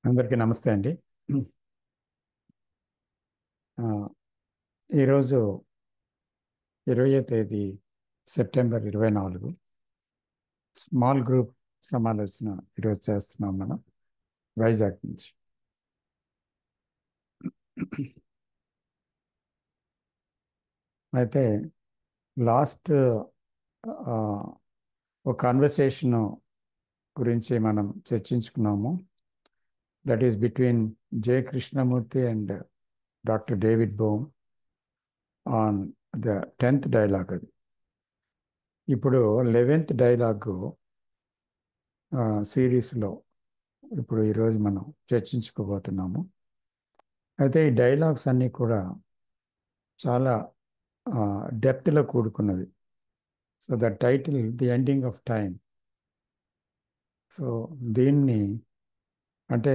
అందరికీ నమస్తే అండి. ఆ, ఈరోజు 20వ తేదీ సెప్టెంబర్ 24 స్మాల్ గ్రూప్ సమాలోచన ఈరోజు చేస్తున్నాం మనం వైజాగ్ నుంచి. అయితే లాస్ట్ ఒక కాన్వర్సేషన్ గురించి మనం చర్చించుకున్నాము. That is between J Krishnamurti and doctor David Bohm on the 10th dialogue. అది ఇప్పుడు 11th డైలాగు సిరీస్లో ఇప్పుడు ఈరోజు మనం చర్చించుకోబోతున్నాము. అయితే ఈ డైలాగ్స్ అన్నీ కూడా చాలా డెప్త్లో కూడుకున్నవి. So the title the ending of time. So దీన్ని అంటే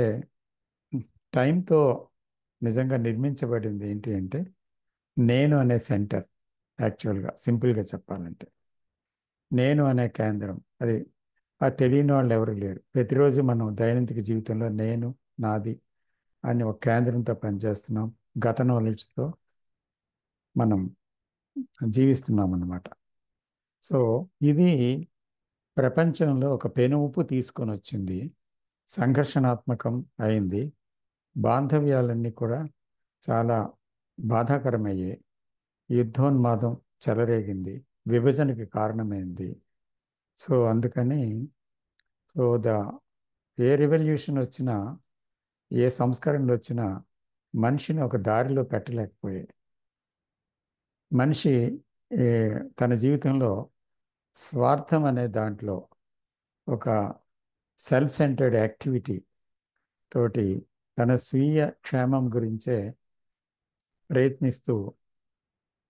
టైంతో నిజంగా నిర్మించబడింది ఏంటి అంటే నేను అనే సెంటర్. యాక్చువల్గా సింపుల్గా చెప్పాలంటే నేను అనే కేంద్రం అది. ఆ తెలియని వాళ్ళు ఎవరు లేరు. ప్రతిరోజు మనం దైనందిక జీవితంలో నేను, నాది అని ఒక కేంద్రంతో పనిచేస్తున్నాం. గత నాలెడ్జ్తో మనం జీవిస్తున్నాం అన్నమాట. సో ఇది ప్రపంచంలో ఒక పెనుముప్పు తీసుకొని వచ్చింది. సంఘర్షణాత్మకం అయింది. బాంధవ్యాలన్నీ కూడా చాలా బాధాకరమయ్యాయి. యుద్ధోన్మాదం చెలరేగింది. విభజనకి కారణమైంది. సో అందుకని సో ద ఏ రివల్యూషన్ వచ్చినా, ఏ సంస్కరణలు వచ్చినా మనిషిని ఒక దారిలో పెట్టలేకపోయాయి. మనిషి ఏ, తన జీవితంలో స్వార్థం అనే దాంట్లో ఒక సెల్ఫ్ సెంటర్డ్ యాక్టివిటీ తోటి తన స్వీయ క్షేమం గురించే ప్రయత్నిస్తూ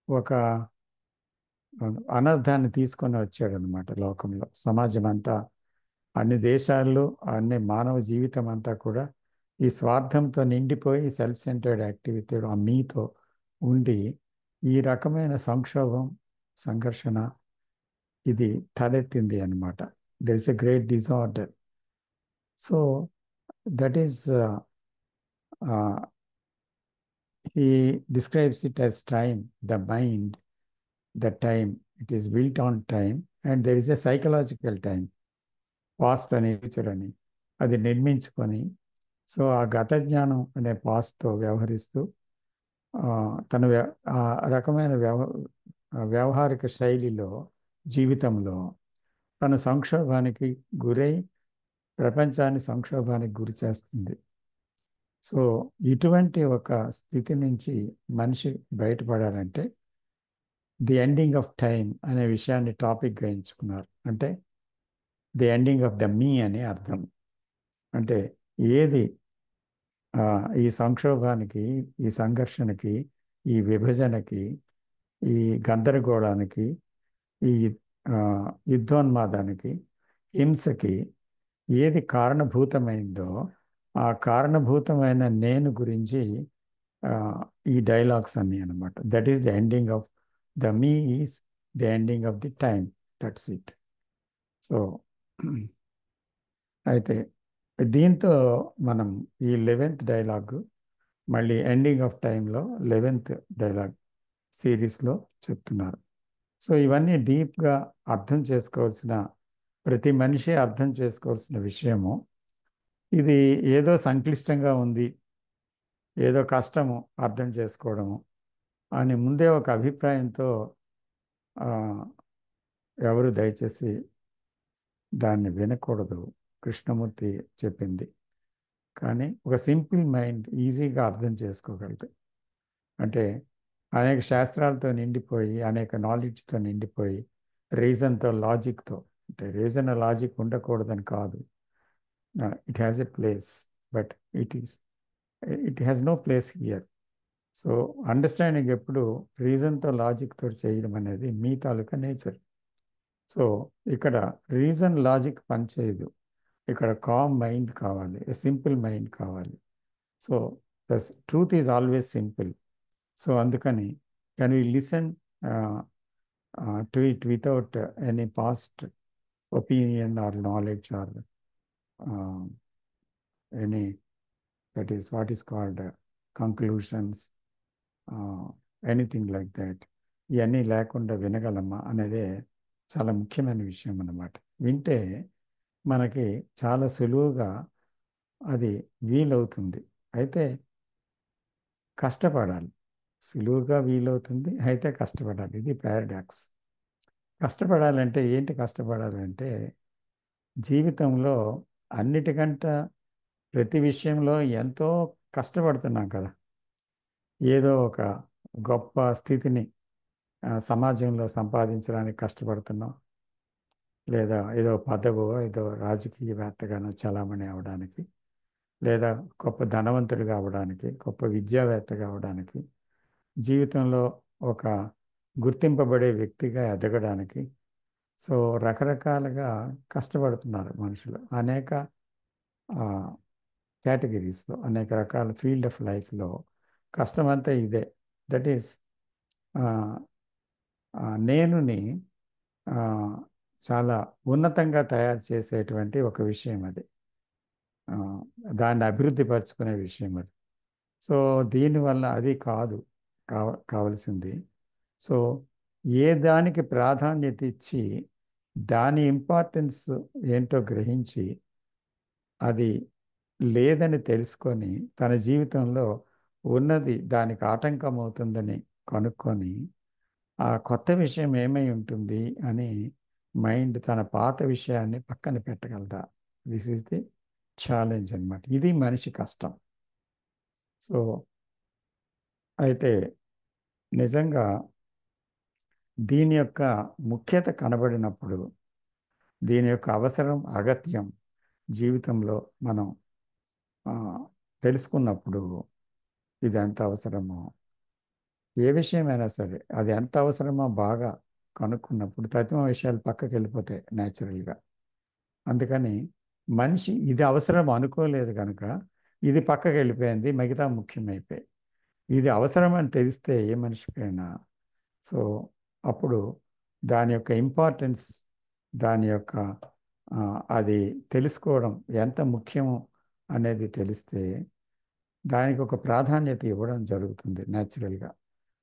ఒక అనర్థాన్ని తీసుకొని వచ్చాడనమాట లోకంలో. సమాజం అంతా, అన్ని దేశాల్లో, అన్ని మానవ జీవితం అంతా కూడా ఈ స్వార్థంతో నిండిపోయి సెల్ఫ్ సెంటర్డ్ యాక్టివిటీ ఆ మీతో ఉండి ఈ రకమైన సంక్షోభం, సంఘర్షణ ఇది తలెత్తింది అనమాట. There is a great disorder. So that is he describes it as time, the mind, the time. It is built on time, and there is a psychological time, past అని ఫ్యూచర్ అని అది నిర్మించుకొని. సో ఆ గత జ్ఞానం అనే పాస్ట్తో వ్యవహరిస్తూ తన ఆ రకమైన వ్యవహారిక శైలిలో, జీవితంలో తన సంక్షోభానికి గురై ప్రపంచాన్ని సంక్షోభానికి గురి చేస్తుంది. సో ఇటువంటి ఒక స్థితి నుంచి మనిషి బయటపడాలంటే ది ఎండింగ్ ఆఫ్ టైం అనే విషయాన్ని టాపిక్గా ఎంచుకున్నారు. అంటే ది ఎండింగ్ ఆఫ్ ద మీ అనే అర్థం. అంటే ఏది ఆ, ఈ సంక్షోభానికి, ఈ సంఘర్షణకి, ఈ విభజనకి, ఈ గందరగోళానికి, ఈ ఆ, యుద్ధోన్మాదానికి, హింసకి ఏది కారణభూతమైందో ఆ కారణభూతమైన నేను గురించి ఆ, ఈ డైలాగ్స్ అన్నీ అనమాట. That is the ending of the me is the ending of the time. That's it. So అయితే దీంతో మనం ఈ 11th డైలాగ్ మళ్ళీ ఎండింగ్ ఆఫ్ టైంలో 11th డైలాగ్ సిరీస్లో చెప్తున్నారు. సో ఇవన్నీ డీప్గా అర్థం చేసుకోవాల్సిన, ప్రతి మనిషి అర్థం చేసుకోవాల్సిన విషయము. ఇది ఏదో సంక్లిష్టంగా ఉంది, ఏదో కష్టము అర్థం చేసుకోవడము అని ముందే ఒక అభిప్రాయంతో ఆ, ఎవరు దయచేసి దాన్ని వినకూడదు. కృష్ణమూర్తి చెప్పింది కానీ ఒక సింపుల్ మైండ్ ఈజీగా అర్థం చేసుకోగలదు. అంటే అనేక శాస్త్రాలతో నిండిపోయి, అనేక నాలెడ్జ్తో నిండిపోయి, రీజన్తో, లాజిక్తో. అంటే రీజన్ లాజిక్ ఉండకూడదని కాదు. It has a place, but it is it has no place here. So understanding ఎప్పుడు రీజన్తో, లాజిక్తో చేయడం అనేది మీ తాలూకా నేచర్. సో ఇక్కడ రీజన్ లాజిక్ పనిచేయదు. ఇక్కడ కామ్ మైండ్ కావాలి, సింపుల్ మైండ్ కావాలి. So the truth is always simple. So అందుకని can we listen to it without any past opinion or knowledge or any that is what is called conclusions, anything like that. ఇవన్నీ లేకుండా వినగలమా అనేదే చాలా ముఖ్యమైన విషయం అన్నమాట. వింటే మనకి చాలా సులువుగా అది వీలవుతుంది. అయితే కష్టపడాలి. సులువుగా వీలవుతుంది, అయితే కష్టపడాలి. ఇది పారాడాక్స్. కష్టపడాలంటే ఏంటి? కష్టపడాలంటే జీవితంలో అన్నిటికంటే ప్రతి విషయంలో ఎంతో కష్టపడుతున్నాం కదా. ఏదో ఒక గొప్ప స్థితిని సమాజంలో సంపాదించడానికి కష్టపడుతున్నాం, లేదా ఏదో పదవో ఏదో రాజకీయవేత్తగానో చలామణి అవడానికి, లేదా గొప్ప ధనవంతుడిగా అవడానికి, గొప్ప విద్యావేత్తగా అవడానికి, జీవితంలో ఒక గుర్తింపబడే వ్యక్తిగా ఎదగడానికి. సో రకరకాలుగా కష్టపడుతున్నారు మనుషులు అనేక కేటగిరీస్లో, అనేక రకాల ఫీల్డ్ ఆఫ్ లైఫ్లో. కష్టమంతా ఇదే. దట్ ఈస్ నేనుని ఆ, చాలా ఉన్నతంగా తయారు చేసేటువంటి ఒక విషయం అది. ఆ, దాన్ని అభివృద్ధి పరుచుకునే విషయం అది. సో దీనివల్ల అది కాదు కావలసింది. సో ఏ దానికి ప్రాధాన్యత ఇచ్చి దాని ఇంపార్టెన్స్ ఏంటో గ్రహించి అది లేదని తెలుసుకొని తన జీవితంలో ఉన్నది దానికి ఆటంకం అవుతుందని కనుక్కొని ఆ కొత్త విషయం ఏమై ఉంటుంది అని మైండ్ తన పాత విషయాన్ని పక్కన పెట్టగలదా? దిస్ ఈస్ ది ఛాలెంజ్ అన్నమాట. ఇది మనిషి కష్టం. సో అయితే నిజంగా దీని యొక్క ముఖ్యత కనబడినప్పుడు, దీని యొక్క అవసరం అగత్యం జీవితంలో మనం ఆ, తెలుసుకున్నప్పుడు, ఇది ఎంత అవసరమో, ఏ విషయమైనా సరే అది ఎంత అవసరమో బాగా కనుక్కున్నప్పుడు తత్వ విషయాలు పక్కకి వెళ్ళిపోతాయి న్యాచురల్గా. అందుకని మనిషి ఇది అవసరం అనుకోలేదు కనుక ఇది పక్కకి వెళ్ళిపోయింది, మిగతా ముఖ్యమైపోయి. ఇది అవసరమని తెలిస్తే ఏ మనిషికైనా, సో అప్పుడు దాని యొక్క ఇంపార్టెన్స్, దాని యొక్క ఆ, అది తెలుసుకోవడం ఎంత ముఖ్యమో అనేది తెలిస్తే దానికి ఒక ప్రాధాన్యత ఇవ్వడం జరుగుతుంది న్యాచురల్గా.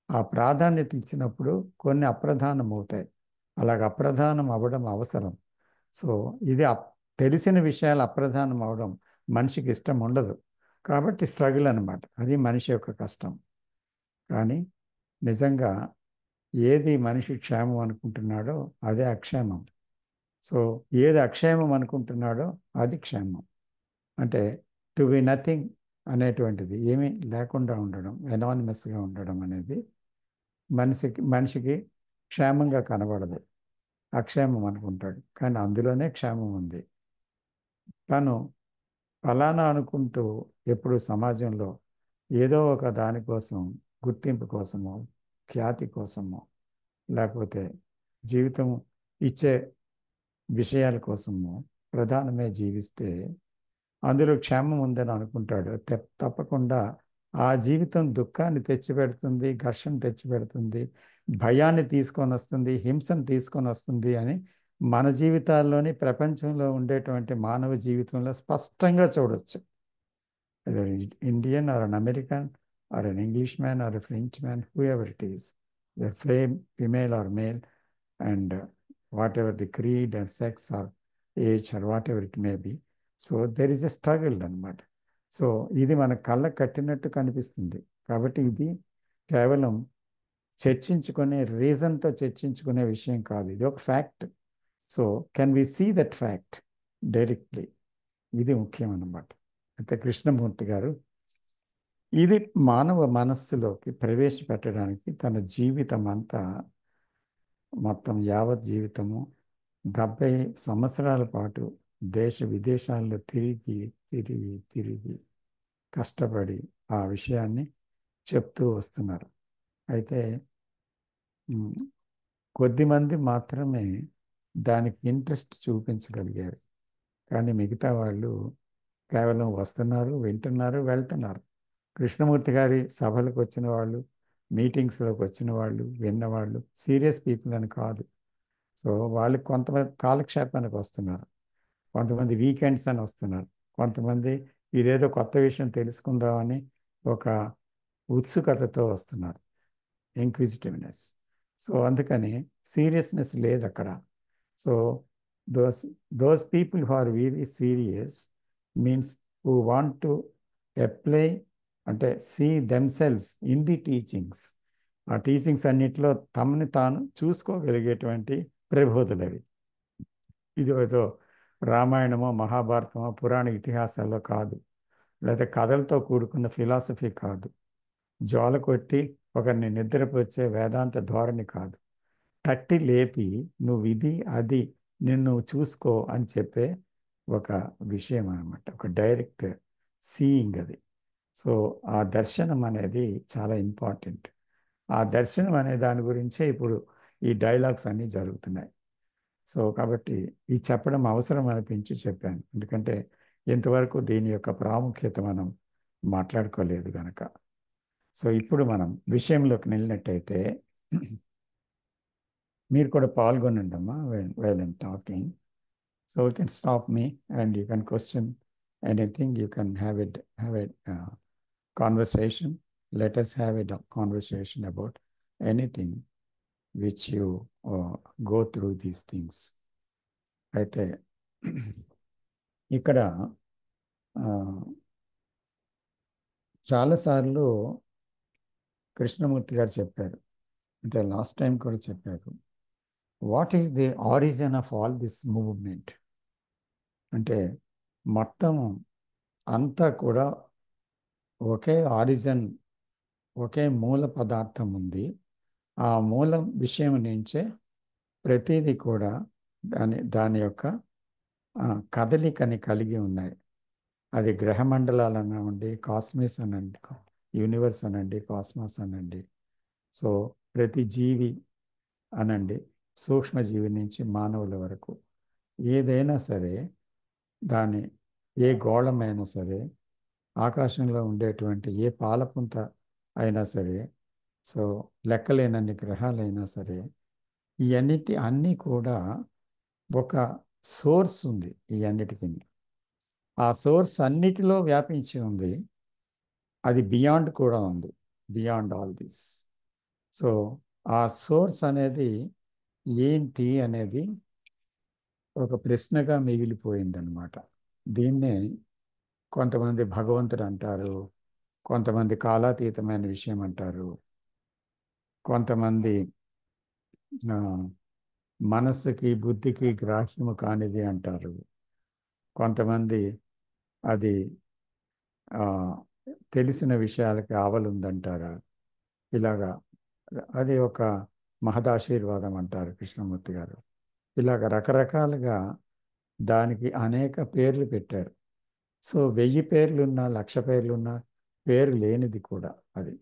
ఆ ప్రాధాన్యత ఇచ్చినప్పుడు కొన్ని అప్రధానం అవుతాయి. అలాగ అప్రధానం అవ్వడం అవసరం. సో ఇది తెలిసిన విషయాలు అప్రధానం అవడం మనిషికి ఇష్టం ఉండదు. కాబట్టి స్ట్రగుల్ అనమాట. అది మనిషి యొక్క కష్టం. కానీ నిజంగా ఏది మనిషి క్షేమం అనుకుంటున్నాడో అదే అక్షేమం. సో ఏది అక్షేమం అనుకుంటున్నాడో అది క్షేమం. అంటే టు బి నథింగ్ అనేటువంటిది, ఏమీ లేకుండా ఉండడం, ఎనానిమస్గా ఉండడం అనేది మనిషికి క్షేమంగా కనబడదు. అక్షేమం అనుకుంటాడు, కానీ అందులోనే క్షేమం ఉంది. తను ఫలానా అనుకుంటూ ఎప్పుడు సమాజంలో ఏదో ఒక దానికోసం, గుర్తింపు కోసమో, ఖ్యాతి కోసమో, లేకపోతే జీవితం ఇచ్చే విషయాల కోసము ప్రధానమే జీవిస్తే అందులో క్షేమం ఉందని అనుకుంటాడు. తప్పకుండా ఆ జీవితం దుఃఖాన్ని తెచ్చిపెడుతుంది, ఘర్షణ తెచ్చిపెడుతుంది, భయాన్ని తీసుకొని వస్తుంది, హింసను తీసుకొని వస్తుంది అని మన జీవితాల్లోని, ప్రపంచంలో ఉండేటువంటి మానవ జీవితంలో స్పష్టంగా చూడొచ్చు. Indian or an American or an English man or a French man, whoever it is, the female or male, and whatever the creed and sex or age or whatever it may be. So there is a struggle అనమాట. So ఇది మన కళ్ళకు కట్టినట్టు కనిపిస్తుంది. కాబట్టి ఇది కేవలం చర్చించుకునే రీజన్తో చర్చించుకునే విషయం కాదు, ఇది ఒక fact. So can we see that fact directly? ఇది ముఖ్యం అన్నమాట. అయితే కృష్ణమూర్తి గారు ఇది మానవ మనస్సులోకి ప్రవేశపెట్టడానికి తన జీవితం అంతా, మొత్తం యావత్ జీవితము 70 సంవత్సరాల పాటు దేశ విదేశాల్లో తిరిగి తిరిగి తిరిగి కష్టపడి ఆ విషయాన్ని చెప్తూ వస్తున్నారు. అయితే కొద్దిమంది మాత్రమే దానికి ఇంట్రెస్ట్ చూపించగలిగారు. కానీ మిగతా వాళ్ళు కేవలం వస్తున్నారు, వింటున్నారు, వెళ్తున్నారు. కృష్ణమూర్తి గారి సభలకు వచ్చిన వాళ్ళు, మీటింగ్స్లోకి వచ్చిన వాళ్ళు, విన్నవాళ్ళు సీరియస్ పీపుల్ అని కాదు. సో వాళ్ళకి కొంతమంది కాలక్షేపానికి వస్తున్నారు, కొంతమంది వీకెండ్స్ అని వస్తున్నారు, కొంతమంది ఇదేదో కొత్త విషయం తెలుసుకుందామని ఒక ఉత్సుకతతో వస్తున్నారు, ఇంక్విజిటివ్నెస్. సో అందుకని సీరియస్నెస్ లేదు అక్కడ. So those those people who are very serious means who want to apply, అంటే see themselves in the teachings. ఆ టీచింగ్స్ అన్నిటిలో తమని తాను చూసుకోగలిగేటువంటి ప్రబోధులవి. ఇది ఏదో రామాయణమో మహాభారతమో పురాణ ఇతిహాసాల్లో కాదు, లేదా కథలతో కూడుకున్న ఫిలాసఫీ కాదు, జ్వాల కొట్టి ఒకరిని నిద్రపుచ్చే వేదాంత ధోరణి కాదు. తట్టి లేపి నువ్వు ఇది అది నిన్ను చూసుకో అని చెప్పే ఒక విషయం అన్నమాట, ఒక డైరెక్ట్ సీయింగ్ అది. సో ఆ దర్శనం అనేది చాలా ఇంపార్టెంట్. ఆ దర్శనం అనే దాని గురించే ఇప్పుడు ఈ డైలాగ్స్ అన్నీ జరుగుతున్నాయి. సో కాబట్టి ఇది చెప్పడం అవసరం అనిపించి చెప్పాను, ఎందుకంటే ఇంతవరకు దీని యొక్క ప్రాముఖ్యత మనం మాట్లాడుకోలేదు గనక. సో ఇప్పుడు మనం విషయంలోకి వెళ్ళినట్టయితే మీరు కూడా పాల్గొనండి అమ్మా while I'm talking. So you can stop me and you can question anything, you can have a conversation. Let us have a conversation about anything which you go through these things. అయితే ఇక్కడ చాలాసార్లు కృష్ణమూర్తి గారు చెప్పారు, అంటే last time కూడా చెప్పారు, what is the origin of all this movement. అంటే మొత్తం అంతా కూడా ఒకే ఆరిజిన్, ఒకే మూల పదార్థం ఉంది. ఆ మూల విషయం నుంచే ప్రతిదీ కూడా దాని యొక్క కదలికని కలిగి ఉన్నాయి. అది గ్రహమండలాలు అనండి, కాస్మిస్ అనండి, యూనివర్స్ అనండి, కాస్మాస్ అనండి. సో ప్రతి జీవి అనండి, సూక్ష్మజీవి నుంచి మానవుల వరకు ఏదైనా సరే, దాని ఏ గోళమైనా సరే, ఆకాశంలో ఉండేటువంటి ఏ పాలపుంత అయినా సరే, సో లెక్కలేనన్ని గ్రహాలైనా సరే, అన్నీ కూడా ఒక సోర్స్ ఉంది. ఈ అన్నిటికీ ఆ సోర్స్ అన్నిటిలో వ్యాపించి ఉంది. అది బియాండ్ కూడా ఉంది, బియాండ్ ఆల్ దిస్. సో ఆ సోర్స్ అనేది ఏంటి అనేది ఒక ప్రశ్నగా మిగిలిపోయిందనమాట. దీన్నే కొంతమంది భగవంతుడు అంటారు, కొంతమంది కాలాతీతమైన విషయం అంటారు, కొంతమంది మనస్సుకి బుద్ధికి గ్రాహ్యము కానిది అంటారు, కొంతమంది అది తెలిసిన విషయాలకి ఆవలుందంటారు. ఇలాగా అది ఒక మహదాశీర్వాదం అంటారు కృష్ణమూర్తి గారు. ఇలాగ రకరకాలుగా దానికి అనేక పేర్లు పెట్టారు. సో 1000 పేర్లున్నా, 1,00,000 పేర్లున్నా పేరు లేనిది కూడా అది.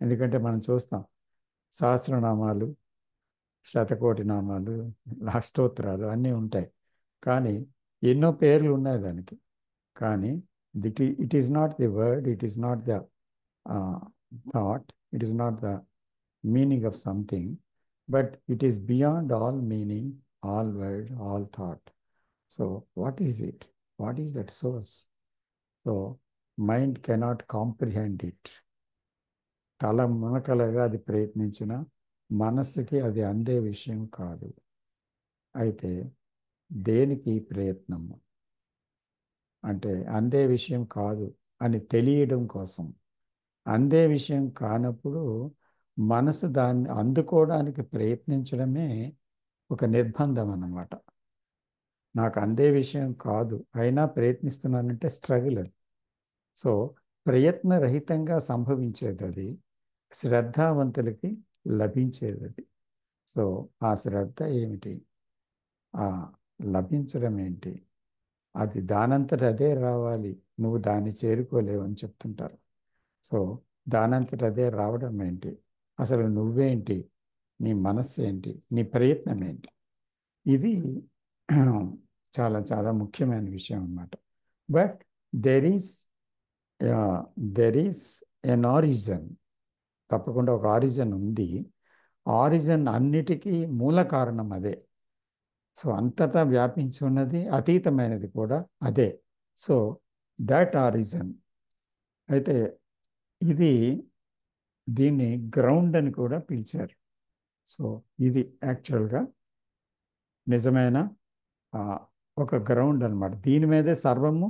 ఎందుకంటే మనం చూస్తాం సహస్రనామాలు, శతకోటి నామాలు, అష్టోత్తరాలు అన్నీ ఉంటాయి, కానీ ఎన్నో పేర్లు ఉన్నాయి దానికి. కానీ it is not the word, it is not the thought, it is not the meaning of something, but it is beyond all meaning, all word, all thought. So what is it? What is that source? So mind cannot comprehend it. తల మునకలుగా అది ప్రయత్నించిన మనస్సుకి అది అందే విషయం కాదు. అయితే దేనికి ప్రయత్నము అంటే అందే విషయం కాదు అని తెలియడం కోసం. అందే విషయం కానప్పుడు మనసు దాన్ని అందుకోవడానికి ప్రయత్నించడమే ఒక నిర్బంధం అన్నమాట. నాకు అందే విషయం కాదు అయినా ప్రయత్నిస్తున్నానంటే స్ట్రగుల్ అది. సో ప్రయత్నరహితంగా సంభవించేది అది, శ్రద్ధావంతులకి లభించేది అది. సో ఆ శ్రద్ధ ఏమిటి, ఆ లభించడం ఏంటి, అది దానంతట అదే రావాలి, నువ్వు దాన్ని చేరుకోలేవు అని చెప్తుంటారు. సో దానంతట అదే రావడం ఏంటి, అసలు నువ్వేంటి, నీ మనస్సు ఏంటి, నీ ప్రయత్నం ఏంటి, ఇది చాలా చాలా ముఖ్యమైన విషయం అన్నమాట. But there is an origin, తప్పకుండా ఒక ఆరిజన్ ఉంది. ఆరిజన్ అన్నిటికీ మూల కారణం అదే. సో అంతటా వ్యాపించి ఉన్నది, అతీతమైనది కూడా అదే. So that origin. అయితే ఇది దీన్ని గ్రౌండ్ అని కూడా పిలిచారు. సో ఇది యాక్చువల్గా నిజమైన ఆ, ఒక గ్రౌండ్ అన్నమాట. దీని మీదే సర్వము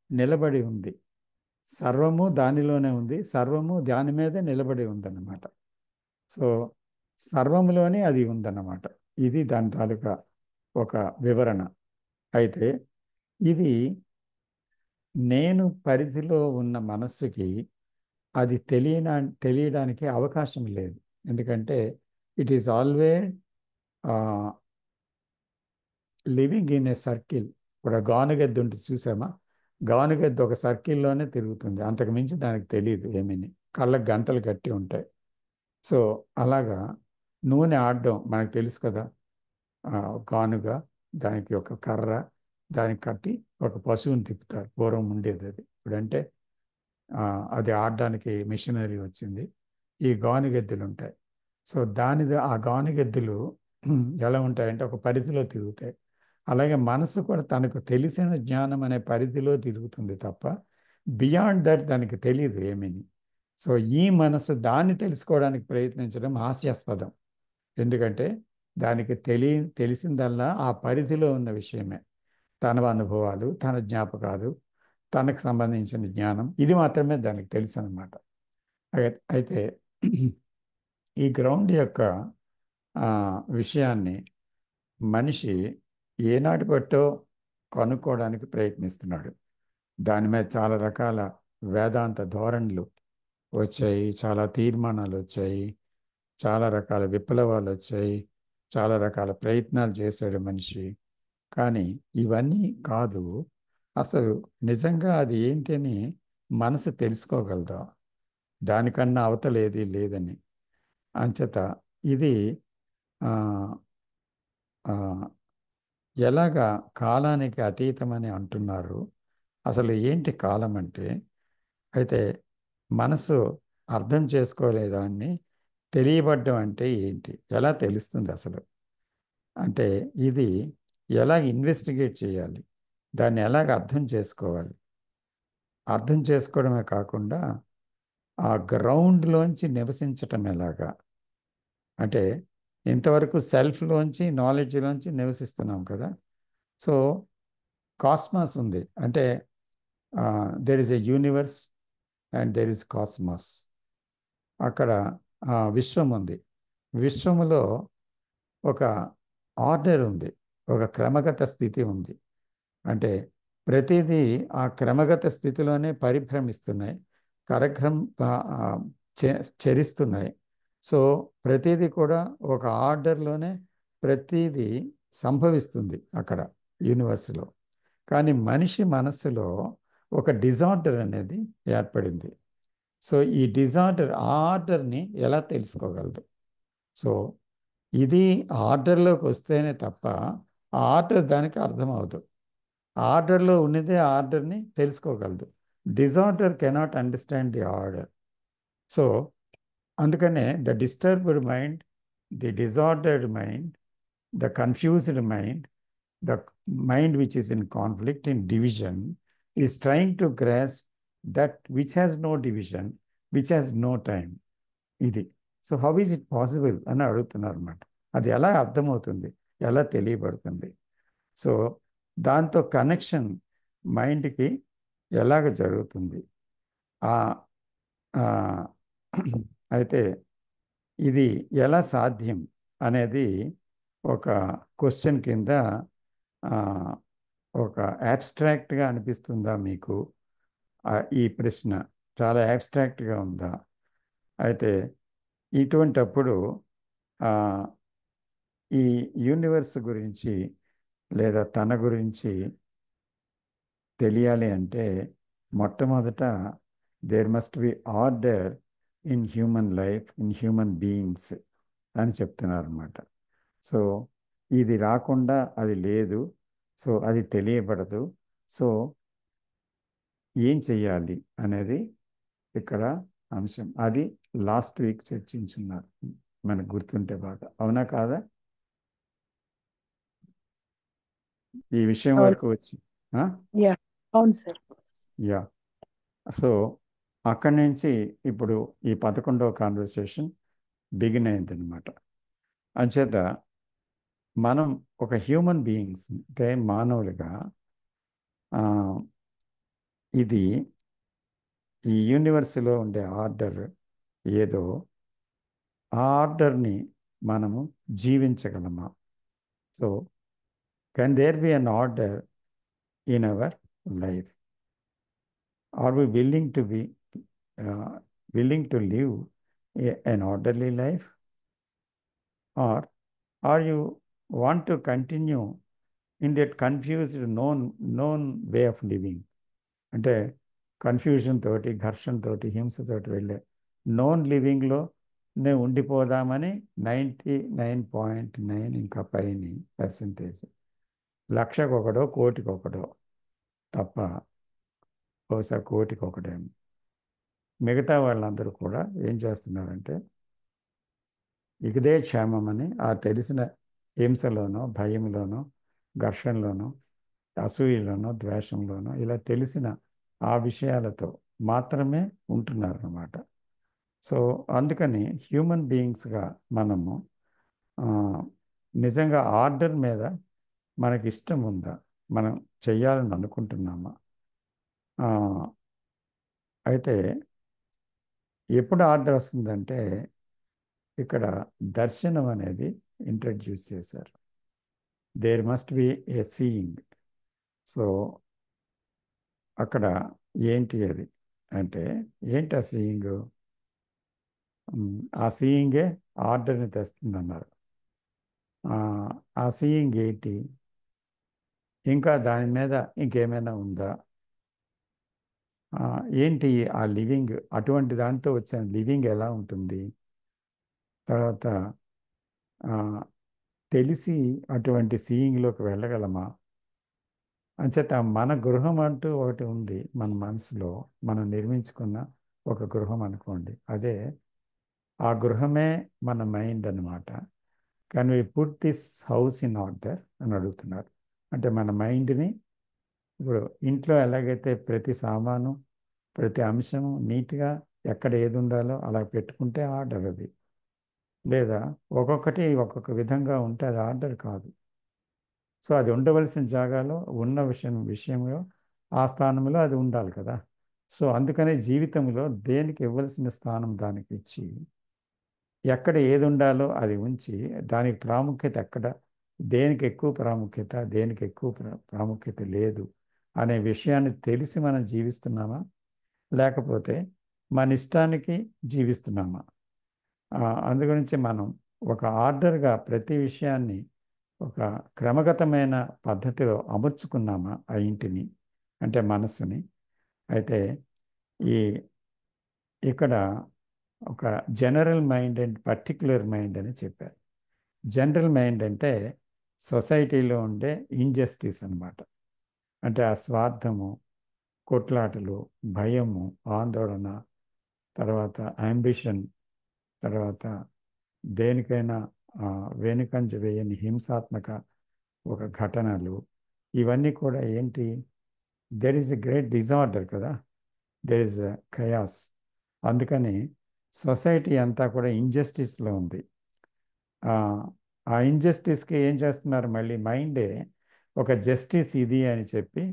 నిలబడి ఉంది. సర్వము దానిలోనే ఉంది, సర్వము దాని మీదే నిలబడి ఉందన్నమాట. సో సర్వములోనే అది ఉందన్నమాట. ఇది దాని తాలూకా ఒక వివరణ. అయితే ఇది నేను పరిధిలో ఉన్న మనస్సుకి అది తెలియడానికి అవకాశం లేదు. ఎందుకంటే it is always living in a circle. ఇప్పుడు గానుగెద్దు ఉంటుంది చూసామా? గానుగెద్దు ఒక సర్కిల్లోనే తిరుగుతుంది, అంతకు మించి దానికి తెలియదు ఏమీని. కళ్ళకు గంతలు కట్టి ఉంటాయి. సో అలాగా నూనె ఆడడం మనకు తెలుసు కదా. గానుగ, దానికి ఒక కర్ర, దానికి కట్టి ఒక పశువుని తిప్పుతారు. పూర్వం ఉండేది అది. ఇప్పుడంటే అది ఆడడానికి మిషనరీ వచ్చింది. ఈ గానుగెద్దులు ఉంటాయి. సో ఆ గానుగెద్దులు ఎలా ఉంటాయంటే ఒక పరిధిలో తిరుగుతాయి. అలాగే మనసు కూడా తనకు తెలిసిన జ్ఞానం అనే పరిధిలో తిరుగుతుంది తప్ప బియాండ్ దట్ దానికి తెలియదు ఏమీని. సో ఈ మనసు దాన్ని తెలుసుకోవడానికి ప్రయత్నించడం హాస్యాస్పదం. ఎందుకంటే దానికి తెలిసిందల్లా ఆ పరిధిలో ఉన్న విషయమే. తన అనుభవాలు, తన జ్ఞాపకాలు, తనకు సంబంధించిన జ్ఞానం, ఇది మాత్రమే దానికి తెలుసు అనమాట. అయితే ఈ గ్రౌండ్ యొక్క ఆ, విషయాన్ని మనిషి ఏనాటి బట్టో కనుక్కోవడానికి ప్రయత్నిస్తున్నాడు. దాని మీద చాలా రకాల వేదాంత ధోరణులు వచ్చాయి, చాలా తీర్మానాలు వచ్చాయి, చాలా రకాల విప్లవాలు వచ్చాయి, చాలా రకాల ప్రయత్నాలు చేశాడు మనిషి. కానీ ఇవన్నీ కాదు. అసలు నిజంగా అది ఏంటి అని మనసు తెలుసుకోగలదా? దానికన్నా అవతల ఏది లేదని. అంచేత ఇది ఆ, ఆ, ఎలాగా కాలానికి అతీతమని అంటున్నారు. అసలు ఏంటి కాలం అంటే? అయితే మనసు అర్థం చేసుకోలేదాన్ని తెలియబడ్డం అంటే ఏంటి? ఎలా తెలుస్తుంది అసలు? అంటే ఇది ఎలా ఇన్వెస్టిగేట్ చేయాలి? దాన్ని ఎలాగ అర్థం చేసుకోవాలి? అర్థం చేసుకోవడమే కాకుండా ఆ గ్రౌండ్లోంచి నివసించటం ఎలాగా? అంటే ఇంతవరకు సెల్ఫ్లోంచి నాలెడ్జ్లోంచి నివసిస్తున్నాం కదా. సో కాస్మాస్ ఉంది అంటే there is a universe and there is cosmos. అక్కడ విశ్వం ఉంది. విశ్వములో ఒక ఆర్డర్ ఉంది, ఒక క్రమగత స్థితి ఉంది. అంటే ప్రతిదీ ఆ క్రమగత స్థితిలోనే పరిభ్రమిస్తున్నాయి, కరక్రమ చరిస్తున్నాయి. సో ప్రతిదీ కూడా ఒక ఆర్డర్లోనే ప్రతిదీ సంభవిస్తుంది అక్కడ యూనివర్స్లో. కానీ మనిషి మనస్సులో ఒక డిజార్డర్ అనేది ఏర్పడింది. సో ఈ డిజార్డర్, ఆ ఆర్డర్ని ఎలా తెలుసుకోగలదు? సో ఇది ఆర్డర్లోకి వస్తేనే తప్ప ఆ ఆర్డర్ దానికి అర్థం అవదు. ఆర్డర్లో ఉన్నదే ఆర్డర్ని తెలుసుకోగలదు. Disorder cannot understand the order. So అందుకనే the disturbed mind, the disordered mind, the confused mind, the mind which is in conflict, in division, is trying to grasp that which has no division, which has no time. ఇది. So how is it possible అని అడుగుతున్నారు అన్నమాట. అది ఎలా అర్థమవుతుంది, ఎలా తెలియబడుతుంది? So దాంతో connection మైండ్కి ఎలాగ జరుగుతుంది? ఆ ఆ, అయితే ఇది ఎలా సాధ్యం అనేది ఒక క్వశ్చన్ కింద ఆ, ఒక యాబ్స్ట్రాక్ట్గా అనిపిస్తుందా మీకు? ఈ ప్రశ్న చాలా యాబ్స్ట్రాక్ట్గా ఉందా? అయితే ఇటువంటప్పుడు ఆ, ఈ యూనివర్స్ గురించి లేదా తన గురించి తెలియాలి అంటే మొట్టమొదట there must be order in human life, in human beings అని చెప్తున్నారు అన్నమాట. సో ఇది రాకుండా అది లేదు. సో అది తెలియబడదు. సో ఏం చెయ్యాలి అనేది ఇక్కడ అంశం. అది లాస్ట్ వీక్ చర్చించున్నారు, మనకు గుర్తుంటే బాగా. అవునా కాదా? ఈ విషయం అవును. వరకు వచ్చి ఆ? యా, అవును సార్. యా. సో అక్కడి నుంచి ఇప్పుడు ఈ 11వ కాన్వర్సేషన్ బిగిన్ అయిందనమాట. అంచేత మనం ఒక హ్యూమన్ బీయింగ్స్ అంటే మానవులుగా ఆ, ఇది ఈ యూనివర్స్లో ఉండే ఆర్డర్ ఏదో ఆ ఆర్డర్ని మనము జీవించగలమా? So can there be an order in our life? Or we willing to live an orderly life, or you want to continue in that confused known way of living? అంటే కన్ఫ్యూజన్ తోటి, ఘర్షణ తోటి, హింసతోటి వెళ్ళే నోన్ లివింగ్లో నేను ఉండిపోదామని 99.9 ఇంకా పైని percentage, లక్షకొకడో కోటికొకడో తప్ప, బహుశా కోటికొకడేమో. మిగతా వాళ్ళందరూ కూడా ఏం చేస్తున్నారంటే ఇదే క్షేమమని ఆ తెలిసిన హింసలోనో, భయంలోనో, ఘర్షణలోనో, అసూయలోనో, ద్వేషంలోనో ఇలా తెలిసిన ఆ విషయాలతో మాత్రమే ఉంటున్నారు అన్నమాట. సో అందుకని హ్యూమన్ బీయింగ్స్గా మనము ఆ, నిజంగా ఆర్డర్ మీద మనకి ఇష్టం ఉందా? మనం చెయ్యాలని అనుకుంటున్నామా? ఆ, అయితే ఎప్పుడు ఆర్డర్ వస్తుందంటే ఇక్కడ దర్శనం అనేది ఇంట్రడ్యూస్ చేశారు. There must be a seeing. So అక్కడ ఏంటి అది అంటే, ఏంటి ఆ సీయింగ్? ఆ సీయింగే ఆర్డర్ని తెస్తుంది అన్నారు. ఆ సీయింగ్ ఏంటి? ఇంకా దాని మీద ఇంకేమైనా ఉందా? ఏంటి ఆ లివింగ్? అటువంటి దాంతో వచ్చిన లివింగ్ ఎలా ఉంటుంది? తర్వాత ఆ, తెలిసి అటువంటి సీయింగ్లోకి వెళ్ళగలమా? అంచేత మన గృహం అంటూ ఒకటి ఉంది మన మనసులో, మనం నిర్మించుకున్న ఒక గృహం అనుకోండి. అదే ఆ గృహమే మన మైండ్ అన్నమాట. Can we put this house in order అని అడుగుతున్నారు. అంటే మన మైండ్ని ఇప్పుడు ఇంట్లో ఎలాగైతే ప్రతి సామాను, ప్రతి అంశము నీట్గా ఎక్కడ ఏది ఉండాలో అలా పెట్టుకుంటే ఆర్డర్ అది. లేదా ఒక్కొక్కటి ఒక్కొక్క విధంగా ఉంటే అది ఆర్డర్ కాదు. సో అది ఉండవలసిన జాగాలో ఉన్న విషయంలో ఆ స్థానంలో అది ఉండాలి కదా. సో అందుకనే జీవితంలో దేనికి ఇవ్వాల్సిన స్థానం దానికి ఇచ్చి, ఎక్కడ ఏది ఉండాలో అది ఉంచి, దానికి ప్రాముఖ్యత ఎక్కడ, దేనికి ఎక్కువ ప్రాముఖ్యత, దేనికి ఎక్కువ ప్రాముఖ్యత లేదు అనే విషయాన్ని తెలిసి మనం జీవిస్తున్నామా? లేకపోతే మన ఇష్టానికి జీవిస్తున్నామా? అందుగురించి మనం ఒక ఆర్డర్గా ప్రతి విషయాన్ని ఒక క్రమగతమైన పద్ధతిలో అమర్చుకున్నామా ఆ ఇంటిని, అంటే మనస్సుని? అయితే ఈ ఇక్కడ ఒక general mind and particular mind అని చెప్పారు. జనరల్ మైండ్ అంటే సొసైటీలో ఉండే ఇంజస్టిస్ అన్నమాట. అంటే ఆ స్వార్థము, కొట్లాటలు, భయము, ఆందోళన, తర్వాత అంబిషన్, తర్వాత దేనికైనా వెనుకంజ వేయని హింసాత్మక ఒక ఘటనలు, ఇవన్నీ కూడా ఏంటి? There is a great disorder కదా, దెర్ ఈజ్ ఎ కయాస్. అందుకని సొసైటీ అంతా కూడా ఇంజస్టిస్లో ఉంది. ఆ ఆ ఇంజస్టిస్కి ఏం చేస్తున్నారు? మళ్ళీ మైండే ఒక జస్టిస్ ఇది అని చెప్పి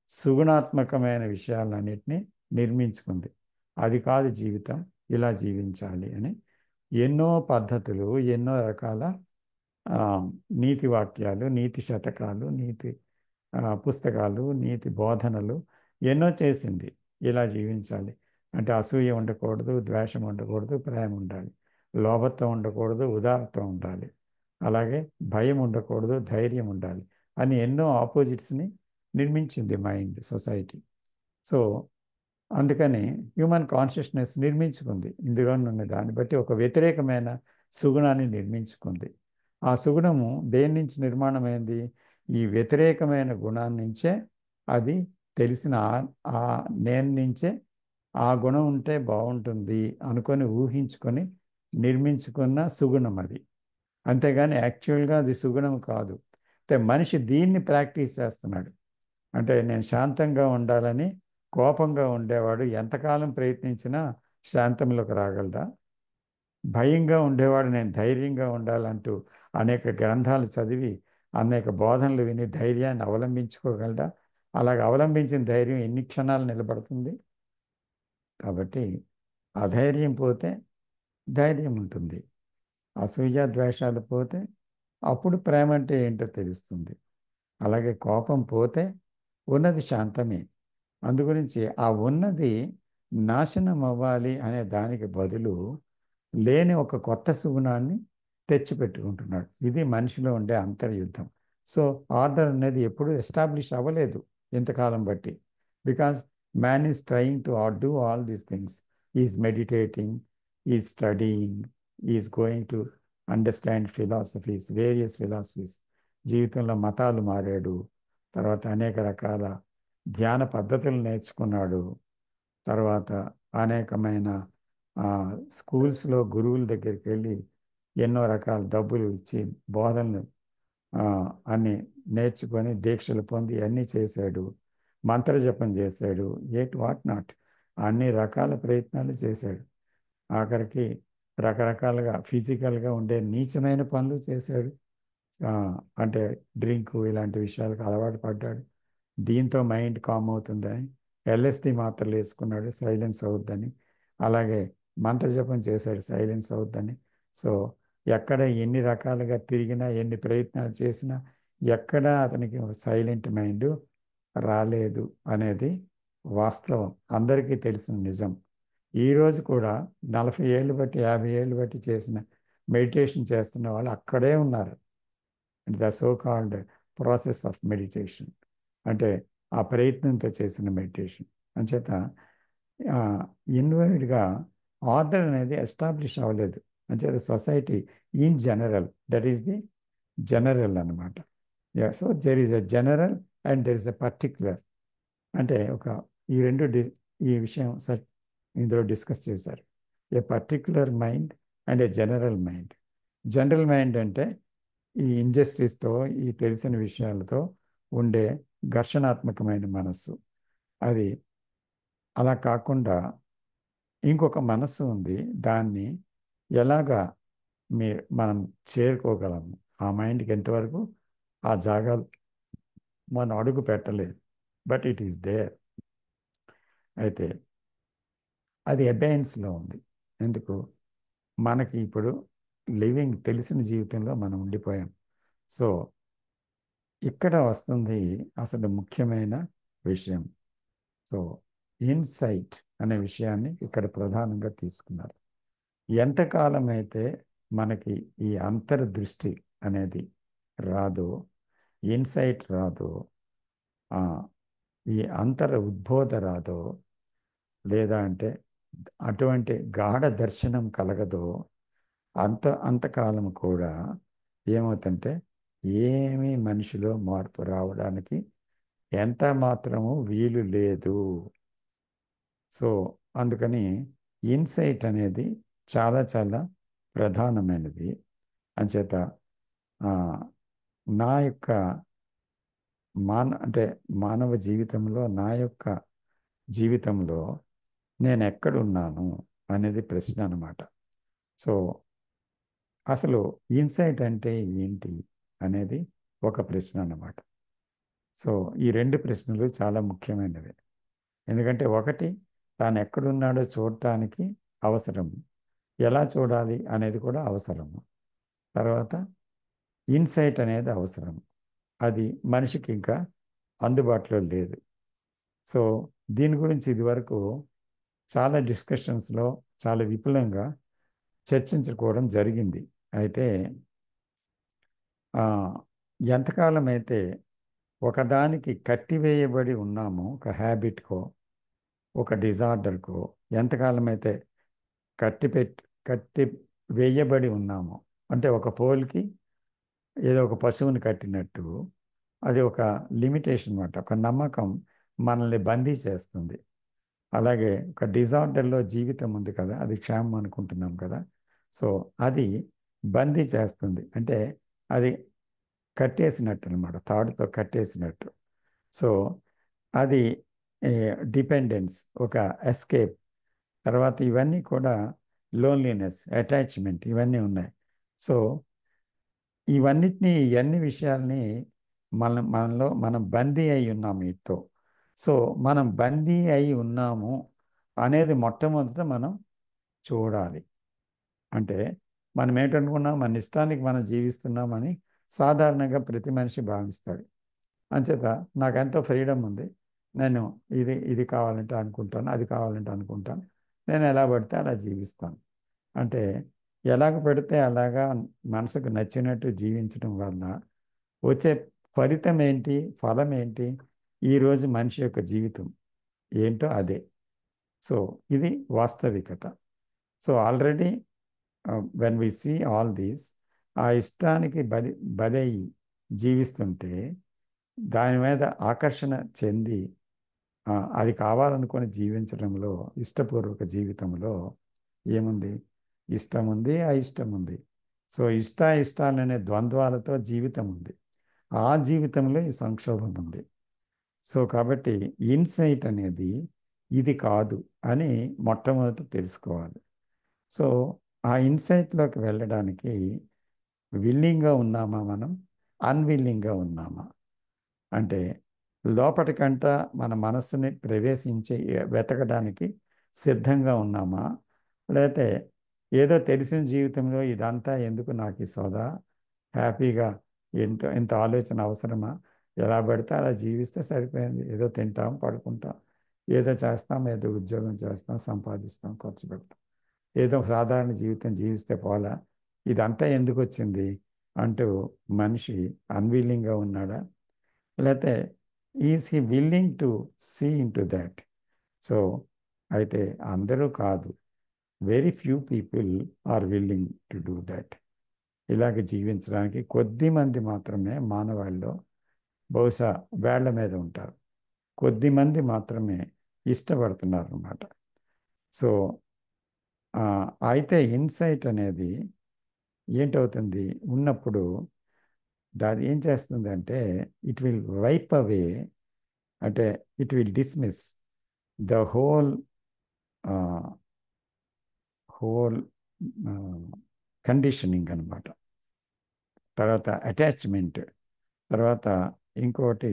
సుగుణాత్మకమైన విషయాలన్నిటినీ నిర్మించుకుంది. అది కాదు జీవితం, ఇలా జీవించాలి అని ఎన్నో పద్ధతులు, ఎన్నో రకాల ఆ, నీతి వాక్యాలు, నీతి శతకాలు, నీతి పుస్తకాలు, నీతి బోధనలు ఎన్నో చేసింది. ఇలా జీవించాలి అంటే అసూయ ఉండకూడదు, ద్వేషం ఉండకూడదు, ప్రేమ ఉండాలి, లోభత్వం ఉండకూడదు, ఉదారత్వం ఉండాలి, అలాగే భయం ఉండకూడదు, ధైర్యం ఉండాలి అని ఎన్నో ఆపోజిట్స్ని నిర్మించింది మైండ్, సొసైటీ. సో అందుకని హ్యూమన్ కాన్షియస్నెస్ నిర్మించుకుంది ఇందులో ఉన్న దాన్ని బట్టి ఒక వ్యతిరేకమైన సుగుణాన్ని నిర్మించుకుంది. ఆ సుగుణము దేని నుంచి నిర్మాణమైంది? ఈ వ్యతిరేకమైన గుణాన్ని నుంచే. అది తెలిసిన ఆ నేను నుంచే ఆ గుణం ఉంటే బాగుంటుంది అనుకొని ఊహించుకొని నిర్మించుకున్న సుగుణం అది. అంతేగాని యాక్చువల్గా అది సుగుణం కాదు. అయితే మనిషి దీన్ని ప్రాక్టీస్ చేస్తున్నాడు. అంటే నేను శాంతంగా ఉండాలని కోపంగా ఉండేవాడు ఎంతకాలం ప్రయత్నించినా శాంతంలోకి రాగలడా? భయంగా ఉండేవాడు నేను ధైర్యంగా ఉండాలంటూ అనేక గ్రంథాలు చదివి అనేక బోధనలు విని ధైర్యాన్ని అవలంబించుకోగలడా? అలాగ అవలంబించిన ధైర్యం ఎన్ని క్షణాలు నిలబడుతుంది? కాబట్టి అధైర్యం పోతే ధైర్యం ఉంటుంది. అసూయ ద్వేషాలు పోతే అప్పుడు ప్రేమ అంటే ఏంటో తెలుస్తుంది. అలాగే కోపం పోతే ఉన్నది శాంతమే. అందుగురించి ఆ ఉన్నది నాశనం అవ్వాలి అనే దానికి బదులు లేని ఒక కొత్త సుగుణాన్ని తెచ్చిపెట్టుకుంటున్నాడు. ఇది మనిషిలో ఉండే అంతర్యుద్ధం. సో ఆర్డర్ అనేది ఎప్పుడు ఎస్టాబ్లిష్ అవ్వలేదు ఇంతకాలం బట్టి. Because man is trying to do all these things. Is meditating, is studying, is going to understand philosophies, various philosophies. జీవితంలో మతాలు మారాడు. తర్వాత అనేక రకాల ధ్యాన పద్ధతులు నేర్చుకున్నాడు. తర్వాత అనేకమైన స్కూల్స్లో గురువుల దగ్గరికి వెళ్ళి ఎన్నో రకాల డబ్బులు ఇచ్చి బోధనలు ఆ, అన్ని నేర్చుకొని దీక్షలు పొంది అన్నీ చేశాడు. మంత్రజపం చేశాడు. వాట్ నాట్, అన్ని రకాల ప్రయత్నాలు చేశాడు. ఆఖరికి రకరకాలుగా ఫిజికల్గా ఉండే నీచమైన పనులు చేశాడు. ఆ, అంటే డ్రింక్ ఇలాంటి విషయాలకు అలవాటు పడ్డాడు. దీంతో మైండ్ కామ్ అవుతుందని ఎల్ఎస్డి మాత్రలు వేసుకున్నాడు, సైలెన్స్ అవుద్దని. అలాగే మంత్రజపం చేశాడు, సైలెన్స్ అవుద్దని. సో ఎక్కడ ఎన్ని రకాలుగా తిరిగినా ఎన్ని ప్రయత్నాలు చేసినా ఎక్కడా అతనికి సైలెంట్ మైండ్ రాలేదు అనేది వాస్తవం, అందరికీ తెలిసిన నిజం. ఈరోజు కూడా 40 ఏళ్ళు బట్టి 50 ఏళ్ళు బట్టి చేసిన మెడిటేషన్ చేస్తున్న వాళ్ళు అక్కడే ఉన్నారు. The so called process of meditation అంటే ఆ ప్రయత్నంతో చేసిన మెడిటేషన్. అంచేత ఇన్వర్డ్గా ఆర్డర్ అనేది ఎస్టాబ్లిష్ అవ్వలేదు. అంచేత society in general, that is the general అనమాట. So there is a general and there is a particular. అంటే ఈ రెండు ఈ విషయం ఇందులో డిస్కస్ చేశారు. A particular mind and a general mind. General mind అంటే ఈ ఇండస్ట్రీస్తో, ఈ తెలిసిన విషయాలతో ఉండే ఘర్షణాత్మకమైన మనస్సు. అది అలా కాకుండా ఇంకొక మనస్సు ఉంది. దాన్ని ఎలాగా మనం చేరుకోగలము, ఆ మైండ్కి ఎంతవరకు ఆ జాగాలు మనం అడుగు పెట్టలేదు, బట్ ఇట్ ఈస్ దేర్. అయితే అది అబెయన్స్లో ఉంది. ఎందుకు? మనకి ఇప్పుడు లివింగ్ తెలిసిన జీవితంలో మనం ఉండిపోయాం. సో ఇక్కడ వస్తుంది అసలు ముఖ్యమైన విషయం. సో ఇన్సైట్ అనే విషయాన్ని ఇక్కడ ప్రధానంగా తీసుకున్నారు. ఎంతకాలం అయితే మనకి ఈ అంతర్దృష్టి అనేది రాదో, ఇన్సైట్ రాదో, ఆ, ఈ అంతర ఉద్బోధ రాదో, లేదా అంటే అటువంటి గాఢ దర్శనం కలగదో, అంతకాలం కూడా ఏమవుతుంటే ఏమీ మనిషిలో మార్పు రావడానికి ఎంత మాత్రము వీలు లేదు. సో అందుకని ఇన్సైట్ అనేది చాలా చాలా ప్రధానమైనది. అంచేత ఆ, నా యొక్క అంటే మానవ జీవితంలో, నా యొక్క జీవితంలో నేను ఎక్కడున్నాను అనేది ప్రశ్న అన్నమాట. సో అసలు ఇన్సైట్ అంటే ఏంటి అనేది ఒక ప్రశ్న అన్నమాట. సో ఈ రెండు ప్రశ్నలు చాలా ముఖ్యమైనవి. ఎందుకంటే ఒకటి, తాను ఎక్కడున్నాడో చూడటానికి అవసరం, ఎలా చూడాలి అనేది కూడా అవసరము. తర్వాత ఇన్సైట్ అనేది అవసరం, అది మనిషికి ఇంకా అందుబాటులో లేదు. సో దీని గురించి ఇదివరకు చాలా డిస్కషన్స్లో చాలా విపులంగా చర్చించుకోవడం జరిగింది. అయితే ఆ, ఎంతకాలం అయితే ఒకదానికి కట్టివేయబడి ఉన్నామో, ఒక హ్యాబిట్కో ఒక డిజార్డర్కో ఎంతకాలం అయితే కట్టి వేయబడి ఉన్నామో, అంటే ఒక పోల్కి ఏదో ఒక పశువుని కట్టినట్టు, అది ఒక లిమిటేషన్ అన్నమాట, ఒక నమ్మకం మనల్ని బందీ చేస్తుంది. అలాగే ఒక డిజార్డర్లో జీవితం ఉంది కదా, అది క్షేమం అనుకుంటున్నాం కదా. సో అది బందీ చేస్తుంది, అంటే అది కట్టేసినట్టు అనమాట, తాడుతో కట్టేసినట్టు. సో అది డిపెండెన్స్, ఒక ఎస్కేప్, తర్వాత ఇవన్నీ కూడా లోన్లీనెస్, అటాచ్మెంట్, ఇవన్నీ ఉన్నాయి. సో ఇవన్నీ విషయాల్ని మనలో మనం బందీ అయి ఉన్నాం వీటితో. సో మనం బందీ అయి ఉన్నాము అనేది మొట్టమొదట మనం చూడాలి. అంటే మనం ఏంటనుకున్నాం, మన ఇష్టానికి మనం జీవిస్తున్నామని సాధారణంగా ప్రతి మనిషి భావిస్తాడు. అంచేత నాకు ఎంతో ఫ్రీడమ్ ఉంది, నేను ఇది కావాలంటే అనుకుంటాను, అది కావాలంటే అనుకుంటాను, నేను ఎలా పడితే అలా జీవిస్తాను. అంటే ఎలాగ పెడితే అలాగా మనసుకు నచ్చినట్టు జీవించడం వల్ల వచ్చే ఫలితం ఏంటి, ఫలం ఏంటి, ఈరోజు మనిషి యొక్క జీవితం ఏంటో అదే. సో ఇది వాస్తవికత. So already when we see all these, ఆ ఇష్టానికి బలై జీవిస్తుంటే దాని మీద ఆకర్షణ చెంది అది కావాలనుకొని జీవించడంలో, ఇష్టపూర్వక జీవితంలో ఏముంది? ఇష్టం ఉంది, అయిష్టం ఉంది. సో ఇష్టాలనే ద్వంద్వాలతో జీవితం ఉంది. ఆ జీవితంలో ఈ సంక్షోభం ఉంది. సో కాబట్టి ఇన్సైట్ అనేది ఇది కాదు అని మొట్టమొదట తెలుసుకోవాలి. సో ఆ ఇన్సైట్లోకి వెళ్ళడానికి విల్లింగ్గా ఉన్నామా, మనం అన్విల్లింగ్గా ఉన్నామా? అంటే లోపటికంట మన మనస్సుని ప్రవేశించి వెతకడానికి సిద్ధంగా ఉన్నామా, లేకపోతే ఏదో తెలిసిన జీవితంలో ఇదంతా ఎందుకు నాకు ఈ సోదా, హ్యాపీగా ఇంత ఆలోచన అవసరమా, ఎలా పడితే అలా జీవిస్తే సరిపోయింది, ఏదో తింటాం, పడుకుంటాం, ఏదో చేస్తాం, ఏదో ఉద్యోగం చేస్తాం, సంపాదిస్తాం, ఖర్చు పెడతాం, ఏదో సాధారణ జీవితం జీవిస్తే పోలా, ఇదంతా ఎందుకు వచ్చింది అంటూ మనిషి అన్విల్లింగ్గా ఉన్నాడా, లేకపోతే is he willing to see into that? So అయితే అందరూ కాదు, very few people are willing to do that. ఇలాగ జీవించడానికి కొద్ది మంది మాత్రమే మానవాళిలో బహుశా వేళ్ల మీద ఉంటారు. కొద్ది మంది మాత్రమే ఇష్టపడుతున్నారు అన్నమాట. సో అయితే ఇన్సైట్ అనేది ఏంటవుతుంది ఉన్నప్పుడు, దాది ఏం చేస్తుంది అంటే ఇట్ విల్ వైప్ అవే, అంటే it will dismiss the whole conditioning అనమాట. తర్వాత అటాచ్మెంట్, తర్వాత ఇంకోటి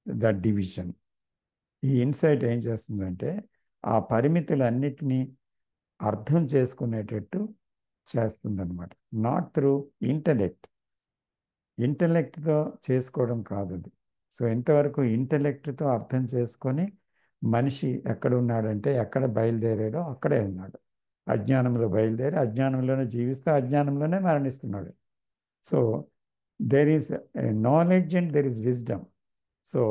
ద డివిజన్. ఈ ఇన్సైట్ ఏం చేస్తుందంటే ఆ పరిమితులన్నిటినీ అర్థం చేసుకునేటట్టు చేస్తుందన్నమాట. నాట్ త్రూ ఇంటలెక్ట్, ఇంటలెక్ట్తో చేసుకోవడం కాదు అది. సో ఇంతవరకు ఇంటలెక్ట్తో అర్థం చేసుకొని మనిషి ఎక్కడ ఉన్నాడంటే, ఎక్కడ బయలుదేరాడో అక్కడే ఉన్నాడు. అజ్ఞానంలో బయలుదేరి అజ్ఞానంలోనే జీవిస్తూ అజ్ఞానంలోనే మరణిస్తున్నాడు. So there is knowledge and there is wisdom. So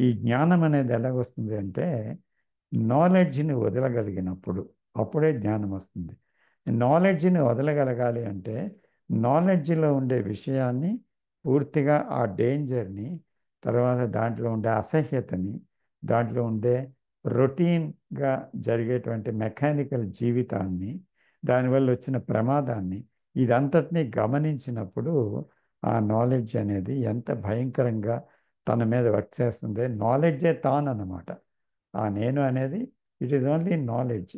ఈ జ్ఞానం అనేది ఎలాగొస్తుంది అంటే నాలెడ్జ్ని వదలగలిగినప్పుడు అప్పుడే జ్ఞానం వస్తుంది. నాలెడ్జ్ని వదలగలగాలి అంటే నాలెడ్జ్లో ఉండే విషయాన్ని పూర్తిగా, ఆ డేంజర్ని, తర్వాత దాంట్లో ఉండే అసహ్యతని, దాంట్లో ఉండే రొటీన్గా జరిగేటువంటి మెకానికల్ జీవితాన్ని, దానివల్ల వచ్చిన ప్రమాదాన్ని, ఇదంతటినీ గమనించినప్పుడు ఆ నాలెడ్జ్ అనేది ఎంత భయంకరంగా తన మీద వర్క్ చేస్తుంది. నాలెడ్జే తానన్నమాట. ఆ నేను అనేది it is only knowledge.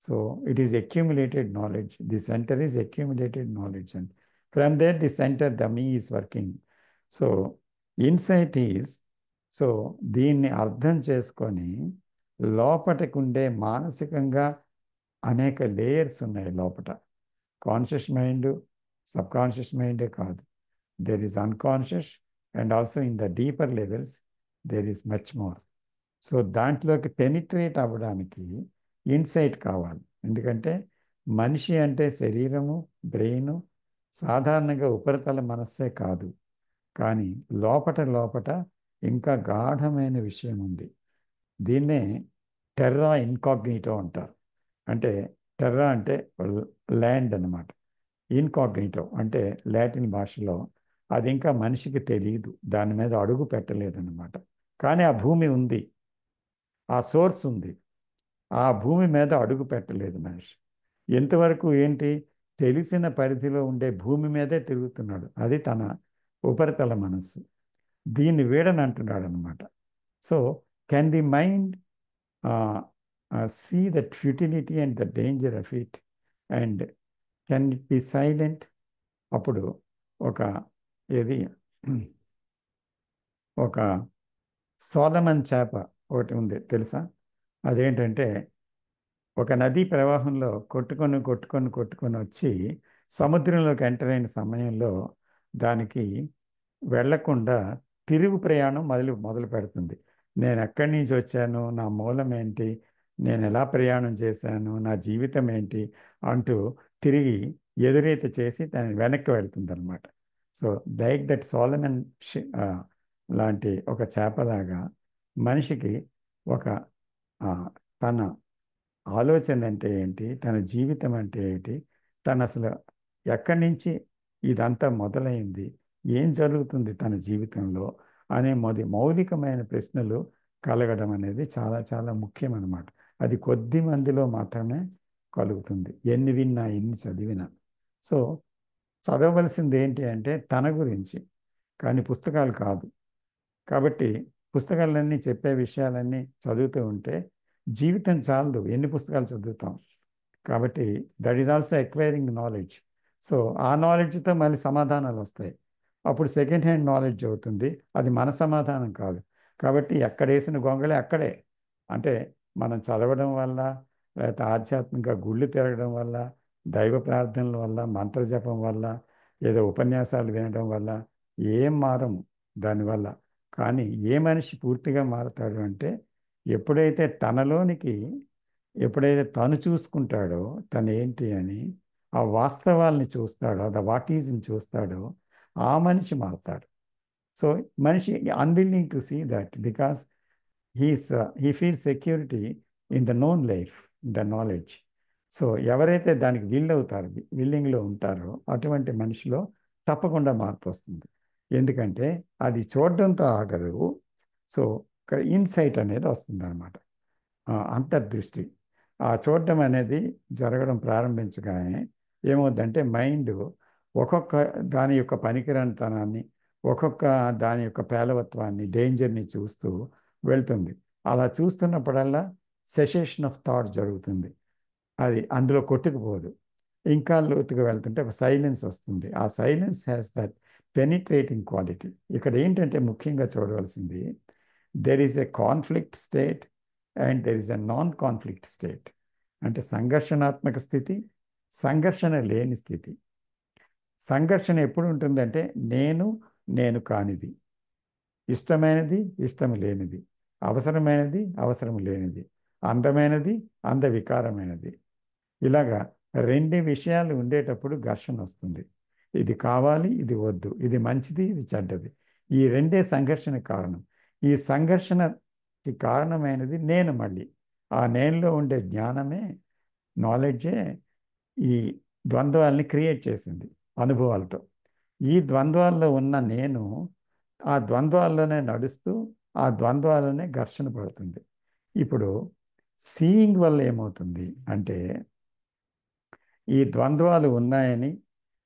So it is accumulated knowledge. The center is accumulated knowledge. And from there, the center, the me is working. So insight is, so దీన్ని అర్థం చేసుకొని లోపటికి ఉండే మానసికంగా అనేక లేయర్స్ ఉన్నాయి లోపట. కాన్షియస్ మైండ్, సబ్ కాన్షియస్ మైండే కాదు, there is unconscious, and also in the deeper levels there is much more. So దాంట్లోకి పెనిట్రేట్ అవ్వడానికి ఇన్సైట్ కావాలి. ఎందుకంటే మనిషి అంటే శరీరము, బ్రెయిన్, సాధారణంగా ఉపరితల మనస్సే కాదు, కానీ లోపట ఇంకా గాఢమైన విషయం ఉంది. దీన్నే టెర్రా ఇన్కాగ్నిటో అంటారు. అంటే టెర్రా అంటే ల్యాండ్ అన్నమాట. ఇన్కాగ్నిటో అంటే లాటిన్ భాషలో అది ఇంకా మనిషికి తెలియదు, దాని మీద అడుగు పెట్టలేదన్నమాట. కానీ ఆ భూమి ఉంది, ఆ సోర్స్ ఉంది, ఆ భూమి మీద అడుగు పెట్టలేదు మనిషి. ఎంతవరకు ఏంటి, తెలిసిన పరిధిలో ఉండే భూమి మీదే తిరుగుతున్నాడు. అది తన ఉపరితల మనస్సు. దీన్ని వీడని అంటున్నాడు అనమాట. So can the mind see the futility and the danger of it and can it be silent? అప్పుడు ఒక ఏది ఒక సోలమన్ చేప ఒకటి ఉంది తెలుసా? అదేంటంటే ఒక నదీ ప్రవాహంలో కొట్టుకొని కొట్టుకొని కొట్టుకొని వచ్చి సముద్రంలోకి ఎంటర్ అయిన సమయంలో దానికి వెళ్లకుండా తిరుగు ప్రయాణం మొదలు పెడుతుంది. నేను ఎక్కడి నుంచి వచ్చాను, నా మూలం ఏంటి, నేను ఎలా ప్రయాణం చేశాను, నా జీవితం ఏంటి అంటూ తిరిగి ఎదురీత చేసి దాని వెనక్కి వెళ్తుంది అనమాట. సో లైక్ దట్ సోలమన్ లాంటి ఒక చేపలాగా మనిషికి ఒక తన ఆలోచన అంటే ఏంటి, తన జీవితం అంటే ఏంటి, తను అసలు ఎక్కడి నుంచి ఇదంతా మొదలైంది, ఏం జరుగుతుంది తన జీవితంలో అనే మౌలికమైన ప్రశ్నలు కలగడం అనేది చాలా చాలా ముఖ్యం అన్నమాట. అది కొద్ది మందిలో మాత్రమే కలుగుతుంది, ఎన్ని విన్నా ఎన్ని చదివినా. సో చదవవలసింది ఏంటి అంటే తన గురించి, కానీ పుస్తకాలు కాదు. కాబట్టి పుస్తకాలన్నీ చెప్పే విషయాలన్నీ చదువుతూ ఉంటే జీవితం చాలదు, ఎన్ని పుస్తకాలు చదువుతాం. కాబట్టి that is also acquiring knowledge. So ఆ నాలెడ్జ్తో మళ్ళీ సమాధానాలు వస్తాయి. అప్పుడు సెకండ్ హ్యాండ్ నాలెడ్జ్ అవుతుంది, అది మన సమాధానం కాదు. కాబట్టి ఎక్కడేసిన గొంగళి అక్కడే. అంటే మనం చదవడం వల్ల, లేకపోతే ఆధ్యాత్మిక గుళ్ళు తిరగడం వల్ల, దైవ ప్రార్థనల వల్ల, మంత్రజపం వల్ల, ఏదో ఉపన్యాసాలు వినడం వల్ల ఏం మారము దానివల్ల. కానీ ఏ మనిషి పూర్తిగా మారతాడు అంటే ఎప్పుడైతే తనలోనికి, ఎప్పుడైతే తను చూసుకుంటాడో తను ఏంటి అని, ఆ వాస్తవాల్ని చూస్తాడో, ద వాట్ ఈజ్ని చూస్తాడో, ఆ మనిషి మారుతాడు. సో మనిషి unwilling to see that because he feel security in the known life, the knowledge. So ఎవరైతే దానికి విల్లింగ్లో ఉంటారో అటువంటి మనిషిలో తప్పకుండా మార్పు వస్తుంది. ఎందుకంటే అది చూడడంతో ఆగదు. సో ఇక్కడ ఇన్సైట్ అనేది వస్తుంది అనమాట, అంతర్దృష్టి. ఆ చూడడం అనేది జరగడం ప్రారంభించగానే ఏమవుద్దంటే మైండ్ ఒక్కొక్క దాని యొక్క పనికిరానితనాన్ని, ఒక్కొక్క దాని యొక్క పేలవత్వాన్ని, డేంజర్ని చూస్తూ వెళ్తుంది. అలా చూస్తున్నప్పుడల్లా సెసేషన్ ఆఫ్ థాట్ జరుగుతుంది. అది అందులో కొట్టుకుపోదు. ఇంకా లోతుగా వెళ్తుంటే ఒక సైలెన్స్ వస్తుంది. ఆ silence has that penetrating quality. ఇక్కడ ఏంటంటే ముఖ్యంగా చూడవలసింది, there is a conflict state and there is a non conflict state. అంటే సంఘర్షణాత్మక స్థితి, సంఘర్షణ లేని స్థితి. సంఘర్షణ ఎప్పుడు ఉంటుందంటే నేను కానిది, ఇష్టమైనది ఇష్టం లేనిది, అవసరమైనది అవసరం లేనిది, అందమైనది అందవికారమైనది. ఇలాగా రెండు విషయాలు ఉండేటప్పుడు ఘర్షణ వస్తుంది. ఇది కావాలి, ఇది వద్దు, ఇది మంచిది, ఇది చెడ్డది. ఈ రెండే సంఘర్షణ కారణం. ఈ సంఘర్షణకి కారణమైనది నేను. మళ్ళీ ఆ నేనులో ఉండే జ్ఞానమే, నాలెడ్జే ఈ ద్వంద్వాల్ని క్రియేట్ చేసింది అనుభవాలతో. ఈ ద్వంద్వాల్లో ఉన్న నేను ఆ ద్వంద్వాల్లోనే నడుస్తూ ఆ ద్వంద్వాలనే ఘర్షణ పడుతుంది. ఇప్పుడు సీయింగ్ వల్ల ఏమవుతుంది అంటే ఈ ద్వంద్వాలు ఉన్నాయని,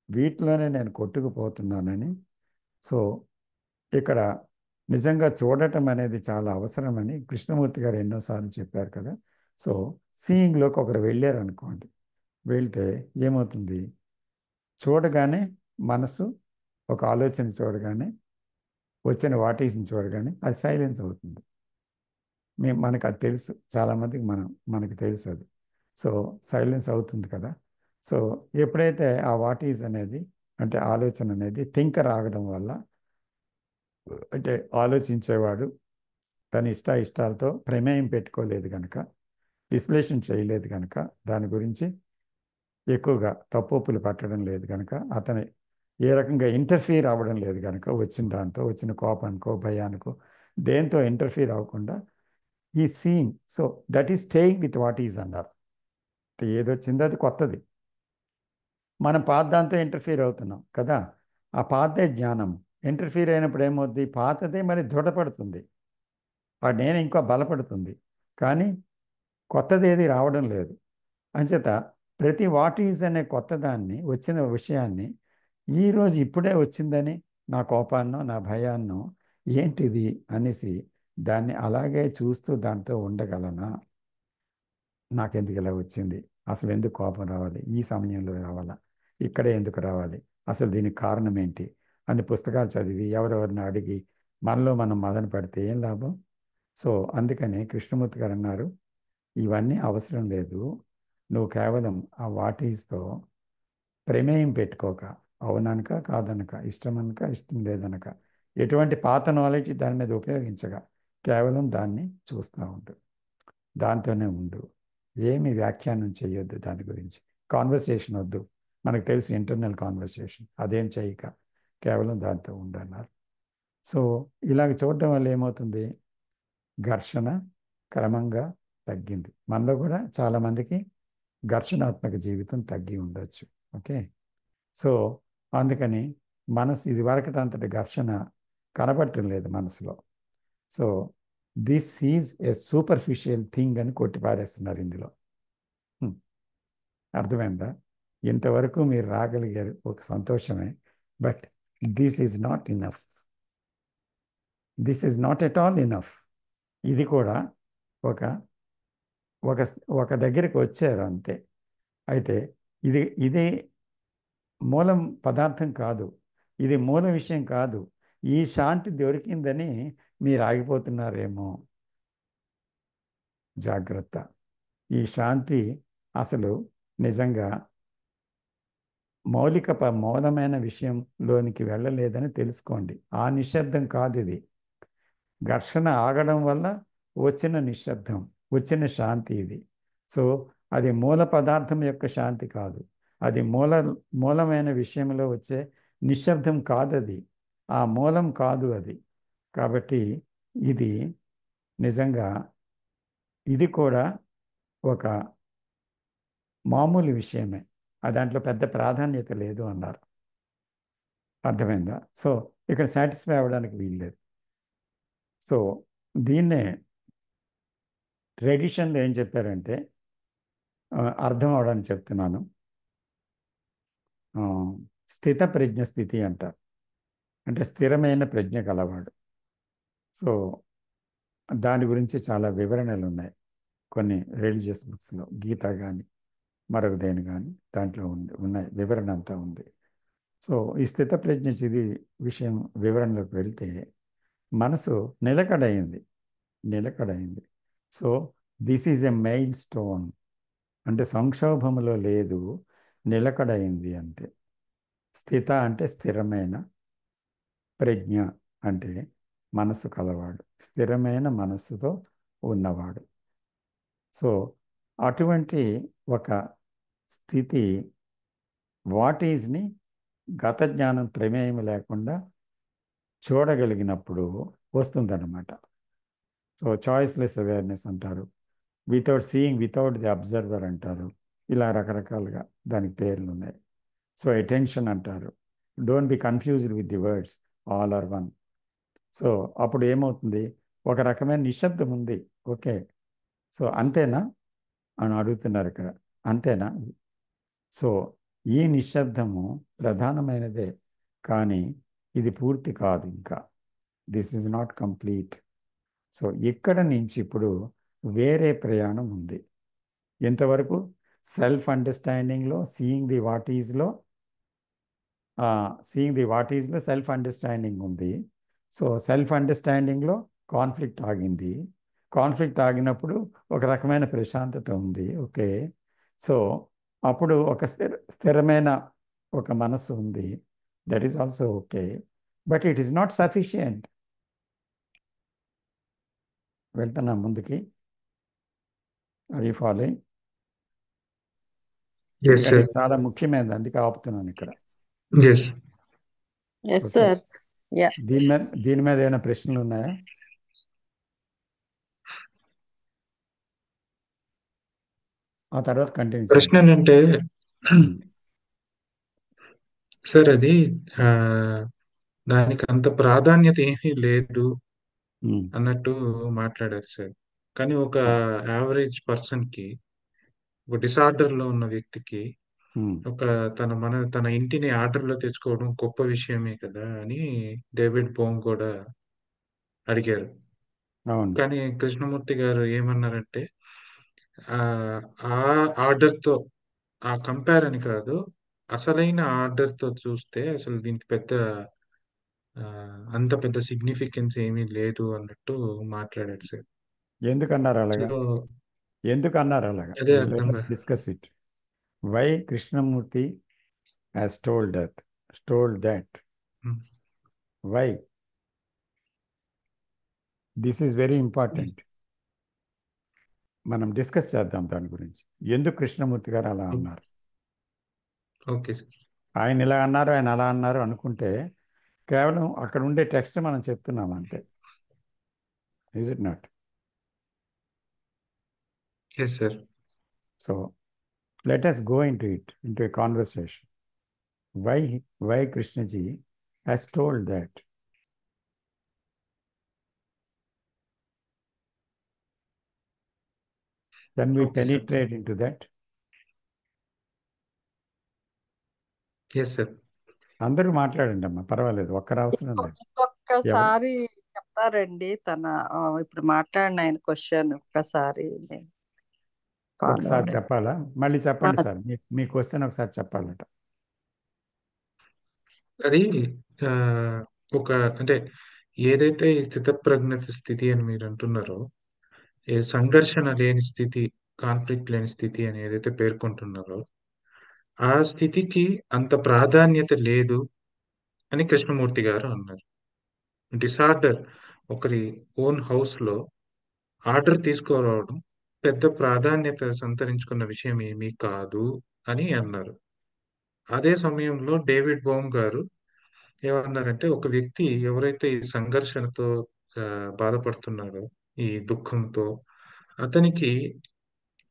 వీటిలోనే నేను కొట్టుకుపోతున్నానని. సో ఇక్కడ నిజంగా చూడటం అనేది చాలా అవసరమని కృష్ణమూర్తి గారు ఎన్నోసార్లు చెప్పారు కదా. సో సీయింగ్లోకి ఒకరు వెళ్ళారు అనుకోండి, వెళ్తే ఏమవుతుంది, చూడగానే మనసు ఒక ఆలోచన చూడగానే, వచ్చిన వాటీస్ని చూడగానే అది సైలెన్స్ అవుతుంది. మనకు అది తెలుసు, చాలామందికి మనకు తెలుసు అది. సో సైలెన్స్ అవుతుంది కదా. సో ఎప్పుడైతే ఆ వాట్ ఈజ్ అనేది, అంటే ఆలోచన అనేది థింకర్ ఆగడం వల్ల, అంటే ఆలోచించేవాడు తన ఇష్టాలతో ప్రమేయం పెట్టుకోలేదు కనుక, విశ్లేషణ చేయలేదు కనుక, దాని గురించి ఎక్కువగా తప్పులు పట్టడం లేదు కనుక, అతని ఏ రకంగా ఇంటర్ఫీర్ అవ్వడం లేదు కనుక, దాంతో వచ్చిన కోపానికో భయానికో దేంతో ఇంటర్ఫీర్ అవ్వకుండా ఈ seeing. So that is staying with what is అన్నారు. ఏదొచ్చిందో అది కొత్తది, మనం పాత దాంతో ఇంటర్ఫీర్ అవుతున్నాం కదా. ఆ పాతే జ్ఞానం. ఇంటర్ఫీర్ అయినప్పుడు ఏమవుద్ది, పాతదే మరి దృఢపడుతుంది, ఆ నేను ఇంకా బలపడుతుంది, కానీ కొత్తది ఏది రావడం లేదు. అంచేత ప్రతి వాట్ ఈజ్ అనే కొత్త దాన్ని, వచ్చిన విషయాన్ని, ఈరోజు ఇప్పుడే వచ్చిందని నా కోపాన్నో నా భయాన్నో ఏంటిది అనేసి దాన్ని అలాగే చూస్తూ దాంతో ఉండగలనా? నాకెందుకు ఇలా వచ్చింది? అసలు ఎందుకు కోపం రావాలి? ఈ సమయంలో రావాలా? ఇక్కడే ఎందుకు రావాలి? అసలు దీనికి కారణం ఏంటి? అని పుస్తకాలు చదివి ఎవరెవరిని అడిగి మనలో మనం మదన పడితే ఏం లాభం? సో అందుకని కృష్ణమూర్తి గారు అన్నారు, ఇవన్నీ అవసరం లేదు. నువ్వు కేవలం ఆ వాట్ ఈస్తో ప్రమేయం పెట్టుకోక, అవుననక కాదనక, ఇష్టమనక ఇష్టం లేదనక, ఎటువంటి పాత నాలెడ్జ్ దాని మీద ఉపయోగించగా కేవలం దాన్ని చూస్తూ ఉండు, దాంతోనే ఉండు. ఏమి వ్యాఖ్యానం చేయొద్దు దాని గురించి. కాన్వర్సేషన్ వద్దు, మనకు తెలిసి ఇంటర్నల్ కాన్వర్సేషన్ అదేం చేయక కేవలం దాంతో ఉండన్నారు. సో ఇలాగ చూడడం వల్ల ఏమవుతుంది? ఘర్షణ క్రమంగా తగ్గింది. మనలో కూడా చాలామందికి ఘర్షణాత్మక జీవితం తగ్గి ఉండొచ్చు. ఓకే. సో అందుకని మనసు ఇది వరకటి అంతటి ఘర్షణ కనబడటం లేదు మనసులో. So this is a superficial thing అని కొట్టి పారేస్తున్నారు ఇందులో. హ్మ్. అర్థమైందా? ఇంతవరకు మీరు రాగలిగారు, ఒక సంతోషమే. But this is not enough. This is not at all enough. ఇది కూడా ఒక ఒక ఒక దగ్గరికి వచ్చారు అంతే. అయితే ఇది మూలం పదార్థం కాదు, ఇది మూల విషయం కాదు. ఈ శాంతి దొరికిందని మీరు ఆగిపోతున్నారేమో. జాగ్రత్త. ఈ శాంతి అసలు నిజంగా మూలమైన విషయంలోనికి వెళ్ళలేదని తెలుసుకోండి. ఆ నిశ్శబ్దం కాదు ఇది. ఘర్షణ ఆగడం వల్ల వచ్చిన నిశ్శబ్దం, వచ్చిన శాంతి ఇది. సో అది మూల పదార్థం యొక్క శాంతి కాదు, అది మూలమైన విషయంలో వచ్చే నిశ్శబ్దం కాదు, అది ఆ మూలం కాదు అది. కాబట్టి ఇది నిజంగా ఇది కూడా ఒక మామూలు విషయమే, దాంట్లో పెద్ద ప్రాధాన్యత లేదు అన్నారు. అర్థమైందా? సో ఇక్కడ సాటిస్ఫై అవ్వడానికి వీల్లేదు. సో దీన్నే ట్రెడిషన్లో ఏం చెప్పారంటే, అర్థం అవడానికి చెప్తున్నాను, ఆ, స్థిత ప్రజ్ఞ స్థితి అంటారు. అంటే స్థిరమైన ప్రజ్ఞ కలవాడు. సో దాని గురించి చాలా వివరణలు ఉన్నాయి కొన్ని రిలీజియస్ బుక్స్లో, గీత కానీ మరొక దేని కానీ దాంట్లో ఉన్నాయి, వివరణ అంతా ఉంది. సో ఈ స్థిత ప్రజ్ఞ ఇది విషయం వివరణలోకి వెళ్తే మనసు నిలకడైంది, నిలకడైంది. So this is a milestone. అంటే సంక్షోభములో లేదు, నిలకడైంది అంటే. స్థిత అంటే స్థిరమైన, ప్రజ్ఞ అంటే మనసు కలవాడు, స్థిరమైన మనస్సుతో ఉన్నవాడు. సో అటువంటి ఒక స్థితి వాట్ ఈజ్ని గత జ్ఞానం ప్రమేయం లేకుండా చూడగలిగినప్పుడు వస్తుందన్నమాట. సో చాయిస్లెస్ అవేర్నెస్ అంటారు, without seeing without the observer అంటారు. ఇలా రకరకాలుగా దానికి పేర్లు ఉన్నాయి. సో అటెన్షన్ అంటారు. Don't be confused with the words, all are one. So అప్పుడు ఏమవుతుంది? ఒక రకమైన నిశ్శబ్దం ఉంది. ఓకే. సో అంతేనా అని అడుగుతున్నారు ఇక్కడ. అంతేనా? సో ఈ నిశ్శబ్దము ప్రధానమైనదే, కానీ ఇది పూర్తి కాదు ఇంకా. This is not complete. So ఇక్కడ నుంచి ఇప్పుడు వేరే ప్రయాణం ఉంది. ఇంతవరకు సెల్ఫ్ అండర్స్టాండింగ్లో, సీయింగ్ ది వాట్ ఈజ్లో సెల్ఫ్ అండర్స్టాండింగ్ ఉంది. సో సెల్ఫ్ అండర్స్టాండింగ్లో కాన్ఫ్లిక్ట్ ఆగింది. కాన్ఫ్లిక్ట్ ఆగినప్పుడు ఒక రకమైన ప్రశాంతత ఉంది. ఓకే. సో అప్పుడు ఒక స్థిరమైన ఒక మనస్సు ఉంది. That is also okay. But it is not sufficient. వెళ్తున్నా ముందుకి. Are you following? Yes, ఎందుకంటే sir. చాలా ముఖ్యమైనది, అందుకే ఆపుతున్నాను ఇక్కడ. Yes. Yes okay. Sir. Yeah. దీని మీద ఏమైనా ప్రశ్నలు ఉన్నాయా? ఆ తర్వాత కంటిన్యూ ప్రశ్న చేద్దాం. ఏంటంటే, సార్ అది ఆ, దానికి అంత ప్రాధాన్యత ఏమీ లేదు అన్నట్టు మాట్లాడారు సార్. కానీ ఒక యావరేజ్ పర్సన్ కి, ఒక డిసార్డర్ లో ఉన్న వ్యక్తికి ఒక తన ఇంటిని ఆర్డర్ లో తెచ్చుకోవడం గొప్ప విషయమే కదా అని డేవిడ్ బోమ్ కూడా అడిగారు. అవును. కానీ కృష్ణమూర్తి గారు ఏమన్నారంటే ఆ ఆ ఆర్డర్‌తో ఆ కంపేర్ అని కాదు. అసలైన ఆర్డర్‌తో చూస్తే అసలు దీనికి అంత పెద్ద సిగ్నిఫికెన్స్ ఏమీ లేదు అన్నట్టు మాట్లాడారు సార్. ఎందుకన్నారు అలాగా? సో, ఎందుకన్నారు అలాగా? అదే లెట్ అర్థం us discuss it. Why Krishnamurti has told that? హ్మ్. Why? This is very హ్మ్. important. మనం డిస్కస్ చేద్దాం దాని గురించి. ఎందుకు కృష్ణమూర్తి గారు అలా ఓ అన్నారు? Okay sir. ఆయన ఇలా అన్నారు, ఆయన అలా అన్నారు అనుకుంటే కేవలం అక్కడ ఉండే టెక్స్ట్ మనం చెప్తున్నాం అంతే. Is it not? Yes sir. So let us go into a conversation. Why Krishnaji has told that? Then we okay sir. penetrate into that. Yes sir. అందరూ మాట్లాడండి అమ్మా, పర్వాలేదు, ఒక్కరు అవసరం లేదు. ఎవరు? ఇంకొకసారి చెప్తారండి తన ఇప్పుడు మాట్లాడిన ఆయన క్వశ్చన్ ఒక్కసారి ఫాలో ఒకసారి అవ్వలేదు. చెప్పాలా? మళ్ళీ చెప్పండి సార్, మీ క్వశ్చన్ ఒకసారి చెప్పాలట. అది ఆహ్, ఒక అంటే ఏదైతే ఈ స్థితప్రజ్ఞత స్థితి అని మీరంటున్నారో, ఏ సంఘర్షణ లేని స్థితి, కాన్‌ఫ్లిక్ట్ లేని స్థితి అని ఏదైతే పేర్కొంటున్నారో, ఆ స్థితికి అంత ప్రాధాన్యత లేదు అని కృష్ణమూర్తి గారు అన్నారు. డిసార్డర్ ఒకరి ఓన్ హౌస్‌లో ఆర్డర్ తీసుకురావడం పెద్ద ప్రాధాన్యత సంతరించుకున్న విషయం ఏమీ కాదు అని అన్నారు. అదే సమయంలో డేవిడ్ బోమ్ గారు ఏమన్నారంటే, ఒక వ్యక్తి ఎవరైతే ఈ సంఘర్షణతో బాధపడుతున్నాడో, ఈ దుఃఖంతో, అతనికి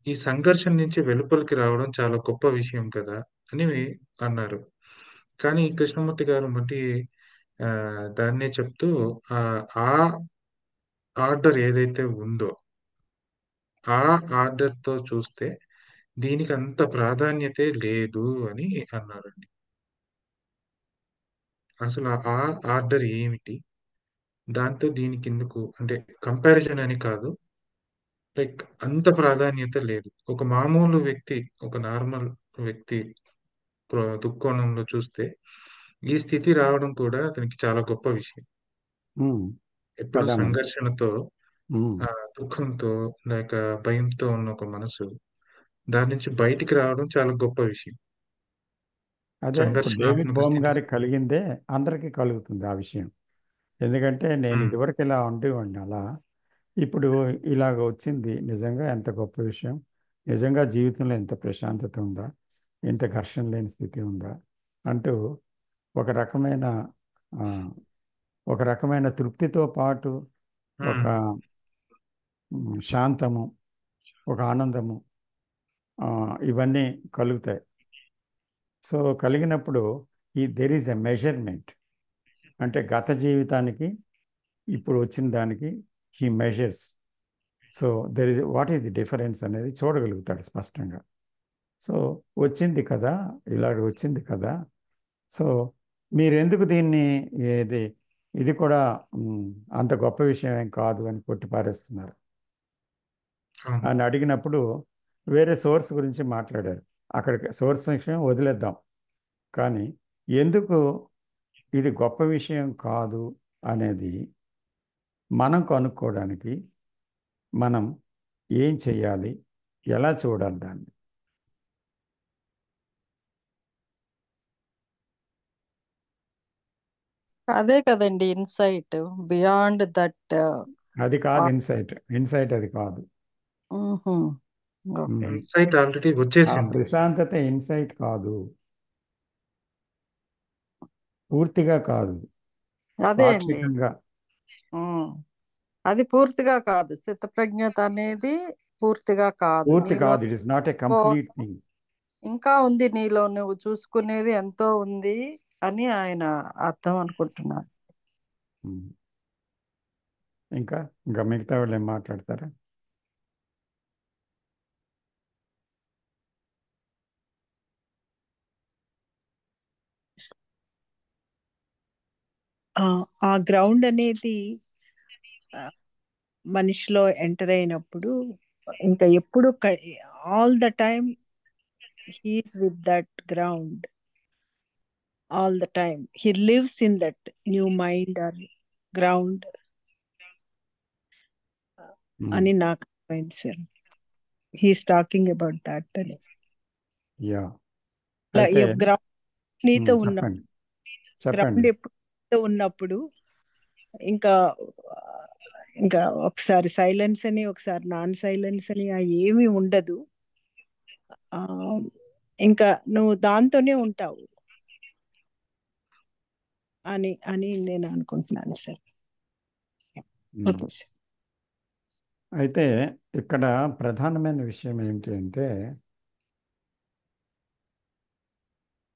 ఈ సంఘర్షణ నుంచి వెలుపలికి రావడం చాలా గొప్ప విషయం కదా! అని అన్నారు. కానీ కృష్ణమూర్తి గారు మళ్ళీ దాన్నే చెప్తూ ఆ ఆర్డర్ ఏదైతే ఉందో, ఆ ఆర్డర్‌తో చూస్తే దీనికంత ప్రాధాన్యతే లేదు అని అన్నారండి. అసలు ఆ ఆర్డర్ ఏమిటి? దాంతో దీనికెందుకు అంటే కంపారిజన్ అని కాదు. లైక్ అంత ప్రాధాన్యత లేదు. ఒక మామూలు వ్యక్తి, ఒక నార్మల్ వ్యక్తి దృక్కోణంలో చూస్తే, ఈ స్థితి రావడం కూడా అతనికి చాలా గొప్ప విషయం. ఉమ్, ఎప్పుడూ కదా మరి. సంఘర్షణతో, ఉమ్, దుఃఖంతో, లేక భయంతో ఉన్న ఒక మనసు, దాని నుంచి బయటికి రావడం చాలా గొప్ప విషయం. అదే ఇప్పుడు డేవిడ్ సంఘర్షణాత్మక బోమ్ స్థితి. గారికి కలిగిందే అందరికీ కలుగుతుంది ఆ విషయం. ఎందుకంటే నేను హ్మ్. ఇదివరకు ఇలా ఉండేవాడిని అలా, ఇప్పుడు ఇలాగ వచ్చింది, నిజంగా ఎంత గొప్ప విషయం. నిజంగా జీవితంలో ఎంత ప్రశాంతత ఉందా, ఎంత ఘర్షణ లేని స్థితి ఉందా అంటూ ఒక రకమైన ఆ, ఒక రకమైన తృప్తితో పాటు ఒక హ్మ్. శాంతము, ఒక ఆనందము, ఆ, ఇవన్నీ కలుగుతాయి. సో కలిగినప్పుడు దెర్ ఈజ్ ఎ మెజర్మెంట్. అంటే గత జీవితానికి ఇప్పుడు వచ్చిన దానికి he measures. So what is the difference అనేది చూడగలుగుతాడు స్పష్టంగా. సో వచ్చింది కదా, ఇలాగ వచ్చింది కదా, సో మీరెందుకు దీన్ని, ఇది ఇది కూడా మ్, అంత గొప్ప విషయం ఏం కాదు అని కొట్టిపారేస్తున్నారు అవును. అని అడిగినప్పుడు వేరే సోర్స్ గురించి మాట్లాడారు. అక్కడికి సోర్స్ విషయం వదిలేద్దాం, కానీ ఎందుకు ఇది గొప్ప విషయం కాదు అనేది మనం కనుక్కోవడానికి మనం ఏం చేయాలి, ఎలా చూడాలి దాన్ని? అదే కదండి ఇన్సైట్ బియాండ్ దట్. అది కాదు ఇన్సైట్. ఇన్సైట్ అది కాదు. ఓకే. మ్మ్. ఇన్‌సైట్ ఆల్రెడీ ఆ వచ్చేసింది. ప్రశాంతత ఇన్సైట్ కాదు, పూర్తిగా కాదు, అదే అండి. పాక్షికంగా. ఉమ్. అది పూర్తిగా కాదు, స్థితప్రజ్ఞత అనేది పూర్తిగా కాదు. పూర్తి నీలో కాదు, it is not a complete thing. ఇంకా ఉంది, నీలో నువ్వు చూసుకునేది ఎంతో ఉంది అని ఆయన అర్థం అనుకుంటున్నాను. ఇంకా ఇంకా మిగతా వాళ్ళు ఏం మాట్లాడతారా? ఆ గ్రౌండ్ అనేది ఆ, మనిషిలో ఎంటర్ అయినప్పుడు ఇంకా ఎప్పుడు all the time he's with that ground, all the time he lives in that new mind or ground అని నాకు అర్థమైంది sir. He's talking about that అని. యా అయితే గ్రౌండ్ నీతో ఉన్న చెప్పండి గ్రౌండ్ చెప్పండి. ఎప్పుడు నీతో ఉన్నప్పుడు ఇంకా ఇంకా ఒకసారి సైలెన్స్ అని ఒకసారి నాన్ సైలెన్స్ అని ఏమీ ఉండదు. ఇంకా నువ్వు దాంతోనే ఉంటావు అని అని నేను అనుకుంటున్నాను సార్. Okay sir. అయితే ఇక్కడ ప్రధానమైన విషయం ఏంటి అంటే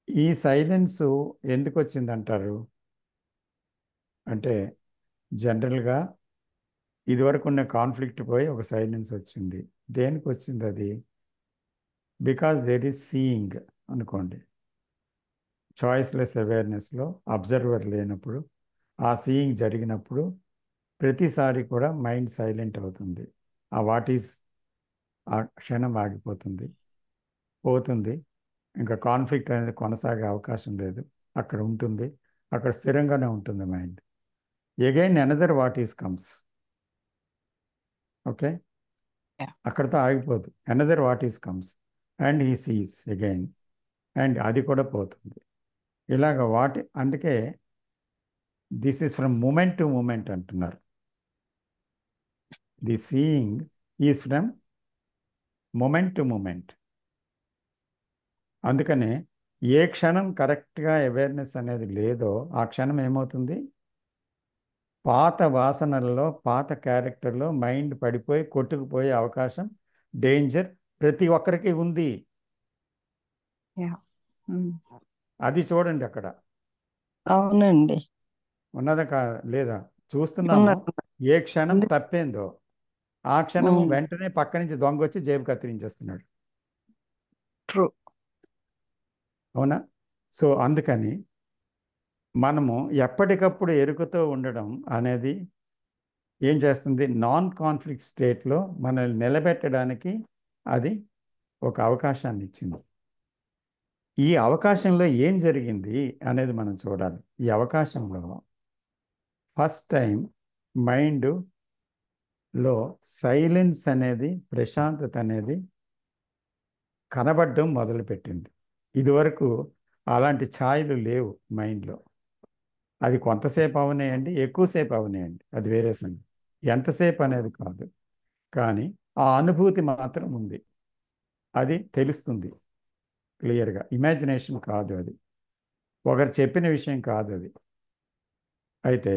ఈ సైలెన్స్ ఎందుకు వచ్చిందంటారు అంటే జనరల్గా ఇదివరకు ఉన్న కాన్ఫ్లిక్ట్ పోయి ఒక సైలెన్స్ వచ్చింది. దేనికి వచ్చింది అది? బికాజ్ దేర్ ఈజ్ సీయింగ్ అనుకోండి. చాయిస్లెస్ అవేర్నెస్లో అబ్జర్వర్ లేనప్పుడు ఆ సీయింగ్ జరిగినప్పుడు ప్రతిసారి కూడా మైండ్ సైలెంట్ అవుతుంది. ఆ వాట్ ఈజ్ ఆ క్షణం ఆగిపోతుంది, పోతుంది. ఇంకా కాన్ఫ్లిక్ట్ అనేది కొనసాగే అవకాశం లేదు. అక్కడ ఉంటుంది, అక్కడ స్థిరంగానే ఉంటుంది mind. Again another what is comes. Okay, అక్కడతో ఆగిపోదు. Another what is comes and he sees again and అది కూడా పోతుంది. ఇలాగ అందుకే this is from moment to moment అంటున్నారు. The seeing is from moment to moment. అందుకనే ఏ క్షణం కరెక్ట్గా అవేర్నెస్ అనేది లేదో ఆ క్షణం ఏమవుతుంది? పాత వాసనల్లో పాత క్యారెక్టర్లో మైండ్ పడిపోయి కొట్టుకుపోయే అవకాశం, డేంజర్ ప్రతి ఒక్కరికి ఉంది. అది చూడండి అక్కడ అవునండి. ఉన్నదా లేదా చూస్తున్నాము. ఏ క్షణం తప్పేందో ఆ క్షణం వెంటనే పక్క నుంచి దొంగ వచ్చి జేబు కత్తిరించేస్తున్నాడు. ట్రూ. అవునా? సో అందుకని మనము ఎప్పటికప్పుడు ఎరుకతో ఉండడం అనేది ఏం చేస్తుంది? నాన్ కాన్ఫ్లిక్ట్ స్టేట్లో మనల్ని నిలబెట్టడానికి అది ఒక అవకాశాన్ని ఇచ్చింది. ఈ అవకాశంలో ఏం జరిగింది అనేది మనం చూడాలి. ఈ అవకాశంలో ఫస్ట్ టైం మైండ్లో సైలెన్స్ అనేది, ప్రశాంతత అనేది కనబడడం మొదలుపెట్టింది. ఇదివరకు అలాంటి ఛాయలు లేవు మైండ్లో. అది కొంతసేపు అవనేయండి, ఎక్కువసేపు అవనేయండి, అది వేరే సంగతి. ఎంతసేపు అనేది కాదు, కానీ ఆ అనుభూతి మాత్రం ఉంది. అది తెలుస్తుంది క్లియర్గా. ఇమాజినేషన్ కాదు అది, ఒకరు చెప్పిన విషయం కాదు అది. అయితే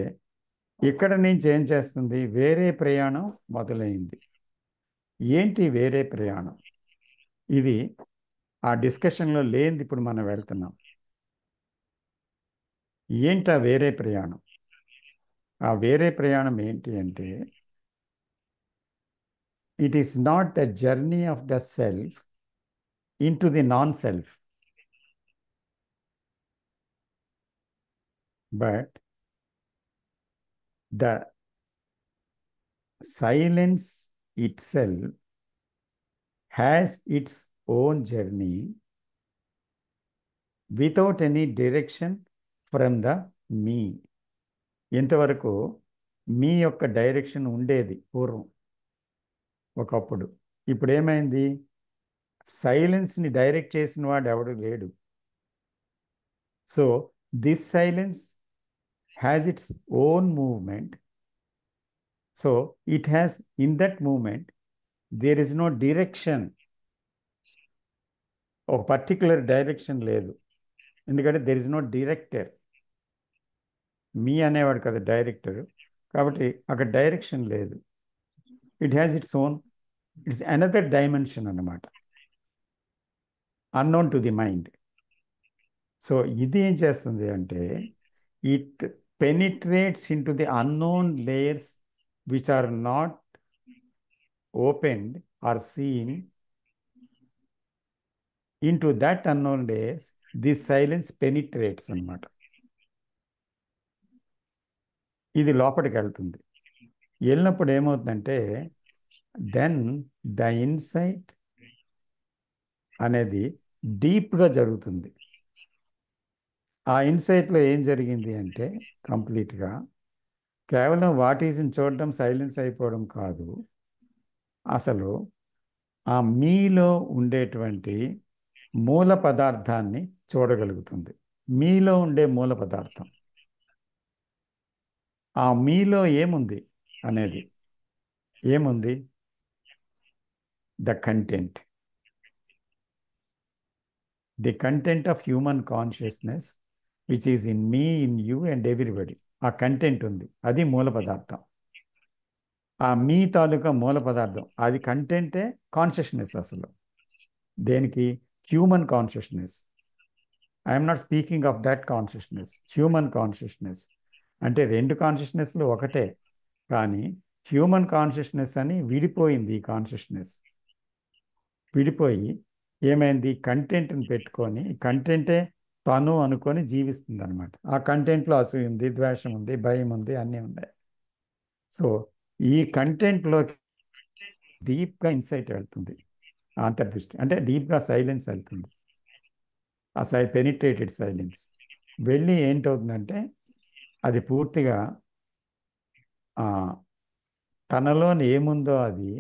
ఇక్కడ నుంచి ఏం చేస్తుంది? వేరే ప్రయాణం మొదలైంది. ఏంటి వేరే ప్రయాణం? ఇది ఆ డిస్కషన్లో లేనిది ఇప్పుడు మనం వెళ్తున్నాం. ఏంటా వేరే ప్రయాణం? ఆ వేరే ప్రయాణం ఏంటి అంటే it is not the journey of the self into the non self, but the silence itself has its own journey without any direction from the me. ఇంతవరకు మీ యొక్క డైరెక్షన్ ఉండేది పూర్వం ఒకప్పుడు. ఇప్పుడు ఏమైంది? సైలెన్స్ని డైరెక్ట్ చేసిన వాడు ఎవడు లేడు. So this silence has its own movement. So it has, in that movement, there is no direction. ఒక పర్టికులర్ డైరెక్షన్ లేదు. ఎందుకంటే there is no director. మీ అనేవాడు కదా డైరెక్టర్, కాబట్టి అక్కడ డైరెక్షన్ లేదు. It has its own, it's another dimension అన్నమాట, unknown to the mind. So ఇది ఏం చేస్తుంది అంటే it penetrates into the unknown layers which are not opened or seen. Into that unknown layers, this silence penetrates అన్నమాట. ఇది లోపలికి వెళ్తుంది. వెళ్ళినప్పుడు ఏమవుతుందంటే దెన్ ద ఇన్సైట్ అనేది డీప్గా జరుగుతుంది. ఆ ఇన్సైట్లో ఏం జరిగింది అంటే కంప్లీట్గా కేవలం వాటీస్ని చూడడం, సైలెన్స్ అయిపోవడం కాదు, అసలు ఆ మీలో ఉండేటువంటి మూల పదార్థాన్ని చూడగలుగుతుంది. మీలో ఉండే మూల పదార్థం, ఆ మీలో ఏముంది అనేది ఏముంది, the content, the content of human consciousness which is in me, in you and everybody. ఆ కంటెంట్ ఉంది, అది మూల పదార్థం. ఆ మీ తాలూకా మూల పదార్థం, అది కంటెంటే కాన్షియస్నెస్. అసలు దేనికి? Human consciousness. I'm not speaking of that consciousness, human consciousness. అంటే రెండు కాన్షియస్నెస్లు ఒకటే, కానీ హ్యూమన్ కాన్షియస్నెస్ అని విడిపోయింది. ఈ కాన్షియస్నెస్ విడిపోయి ఏమైంది, కంటెంట్ని పెట్టుకొని కంటెంటే తను అనుకొని జీవిస్తుంది అనమాట. ఆ కంటెంట్లో అసూయ ఉంది, ద్వేషం ఉంది, భయం ఉంది, అన్నీ ఉన్నాయి. సో ఈ కంటెంట్లో డీప్గా ఇన్సైట్ వెళ్తుంది, అంతర్దృష్టి అంటే డీప్గా సైలెన్స్ వెళ్తుంది. ఆ పెనిట్రేటెడ్ సైలెన్స్ వెళ్ళి ఏంటవుతుందంటే అది పూర్తిగా తనలోని ఏముందో అది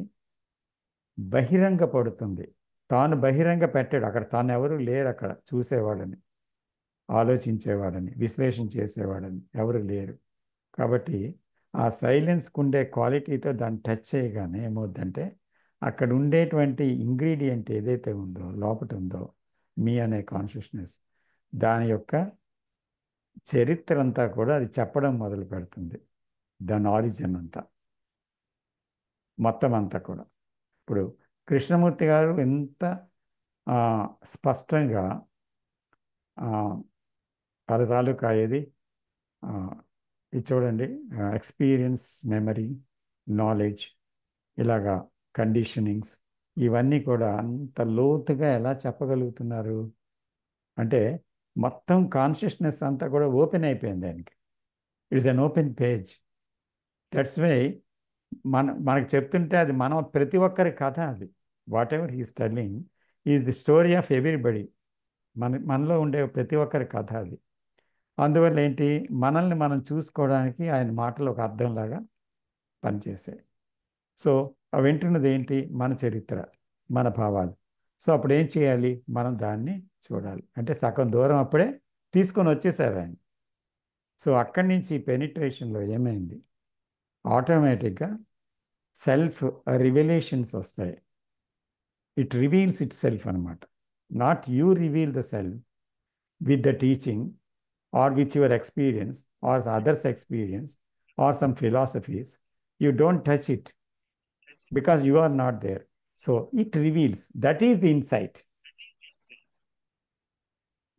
బహిరంగ పడుతుంది. తాను బహిరంగ పెట్టాడు, అక్కడ తాను ఎవరు లేరు, అక్కడ చూసేవాడని, ఆలోచించేవాడని, విశ్లేషణ చేసేవాడని ఎవరు లేరు. కాబట్టి ఆ సైలెన్స్కి ఉండే క్వాలిటీతో దాన్ని టచ్ చేయగానే ఏమవుద్దంటే అక్కడ ఉండేటువంటి ఇంగ్రీడియంట్ ఏదైతే ఉందో, లోపట ఉందో మీ అనే కాన్షియస్నెస్, దాని యొక్క చరిత్ర అంతా కూడా అది చెప్పడం మొదలు పెడుతుంది. దాని ఆరిజిన్ అంతా, మొత్తం అంతా కూడా. ఇప్పుడు కృష్ణమూర్తి గారు ఎంత స్పష్టంగా వాళ్ళ తాలూకా ఏది ఇది చూడండి, ఎక్స్పీరియన్స్, మెమరీ, నాలెడ్జ్, ఇలాగా కండిషనింగ్స్, ఇవన్నీ కూడా అంత లోతుగా ఎలా చెప్పగలుగుతున్నారు అంటే మొత్తం కాన్షియస్నెస్ అంతా కూడా ఓపెన్ అయిపోయింది ఆయనకి. It's an open page. That's why మనకు చెప్తుంటే అది ప్రతి ఒక్కరి కథ. అది whatever he's telling is the story of everybody. మనలో ఉండే ప్రతి ఒక్కరి కథ అది. అందువల్ల ఏంటి, మనల్ని మనం చూసుకోవడానికి ఆయన మాటలు ఒక అర్థంలాగా పనిచేసాయి. సో అవి వింటున్నది ఏంటి, మన చరిత్ర, మన భావాలు. సో అప్పుడు ఏం చేయాలి, మనం దాన్ని చూడాలి. అంటే సగం దూరం అప్పుడే తీసుకొని వచ్చేసారు ఆయన. సో అక్కడి నుంచి పెనిట్రేషన్లో ఏమైంది, ఆటోమేటిక్గా సెల్ఫ్ రివెలేషన్స్ వస్తాయి. ఇట్ రివీల్స్ ఇట్ సెల్ఫ్ అనమాట. Not you reveal the self with the teaching or with your experience or others' experience or some philosophies. You don't touch it because you are not there. So it reveals. That is the insight.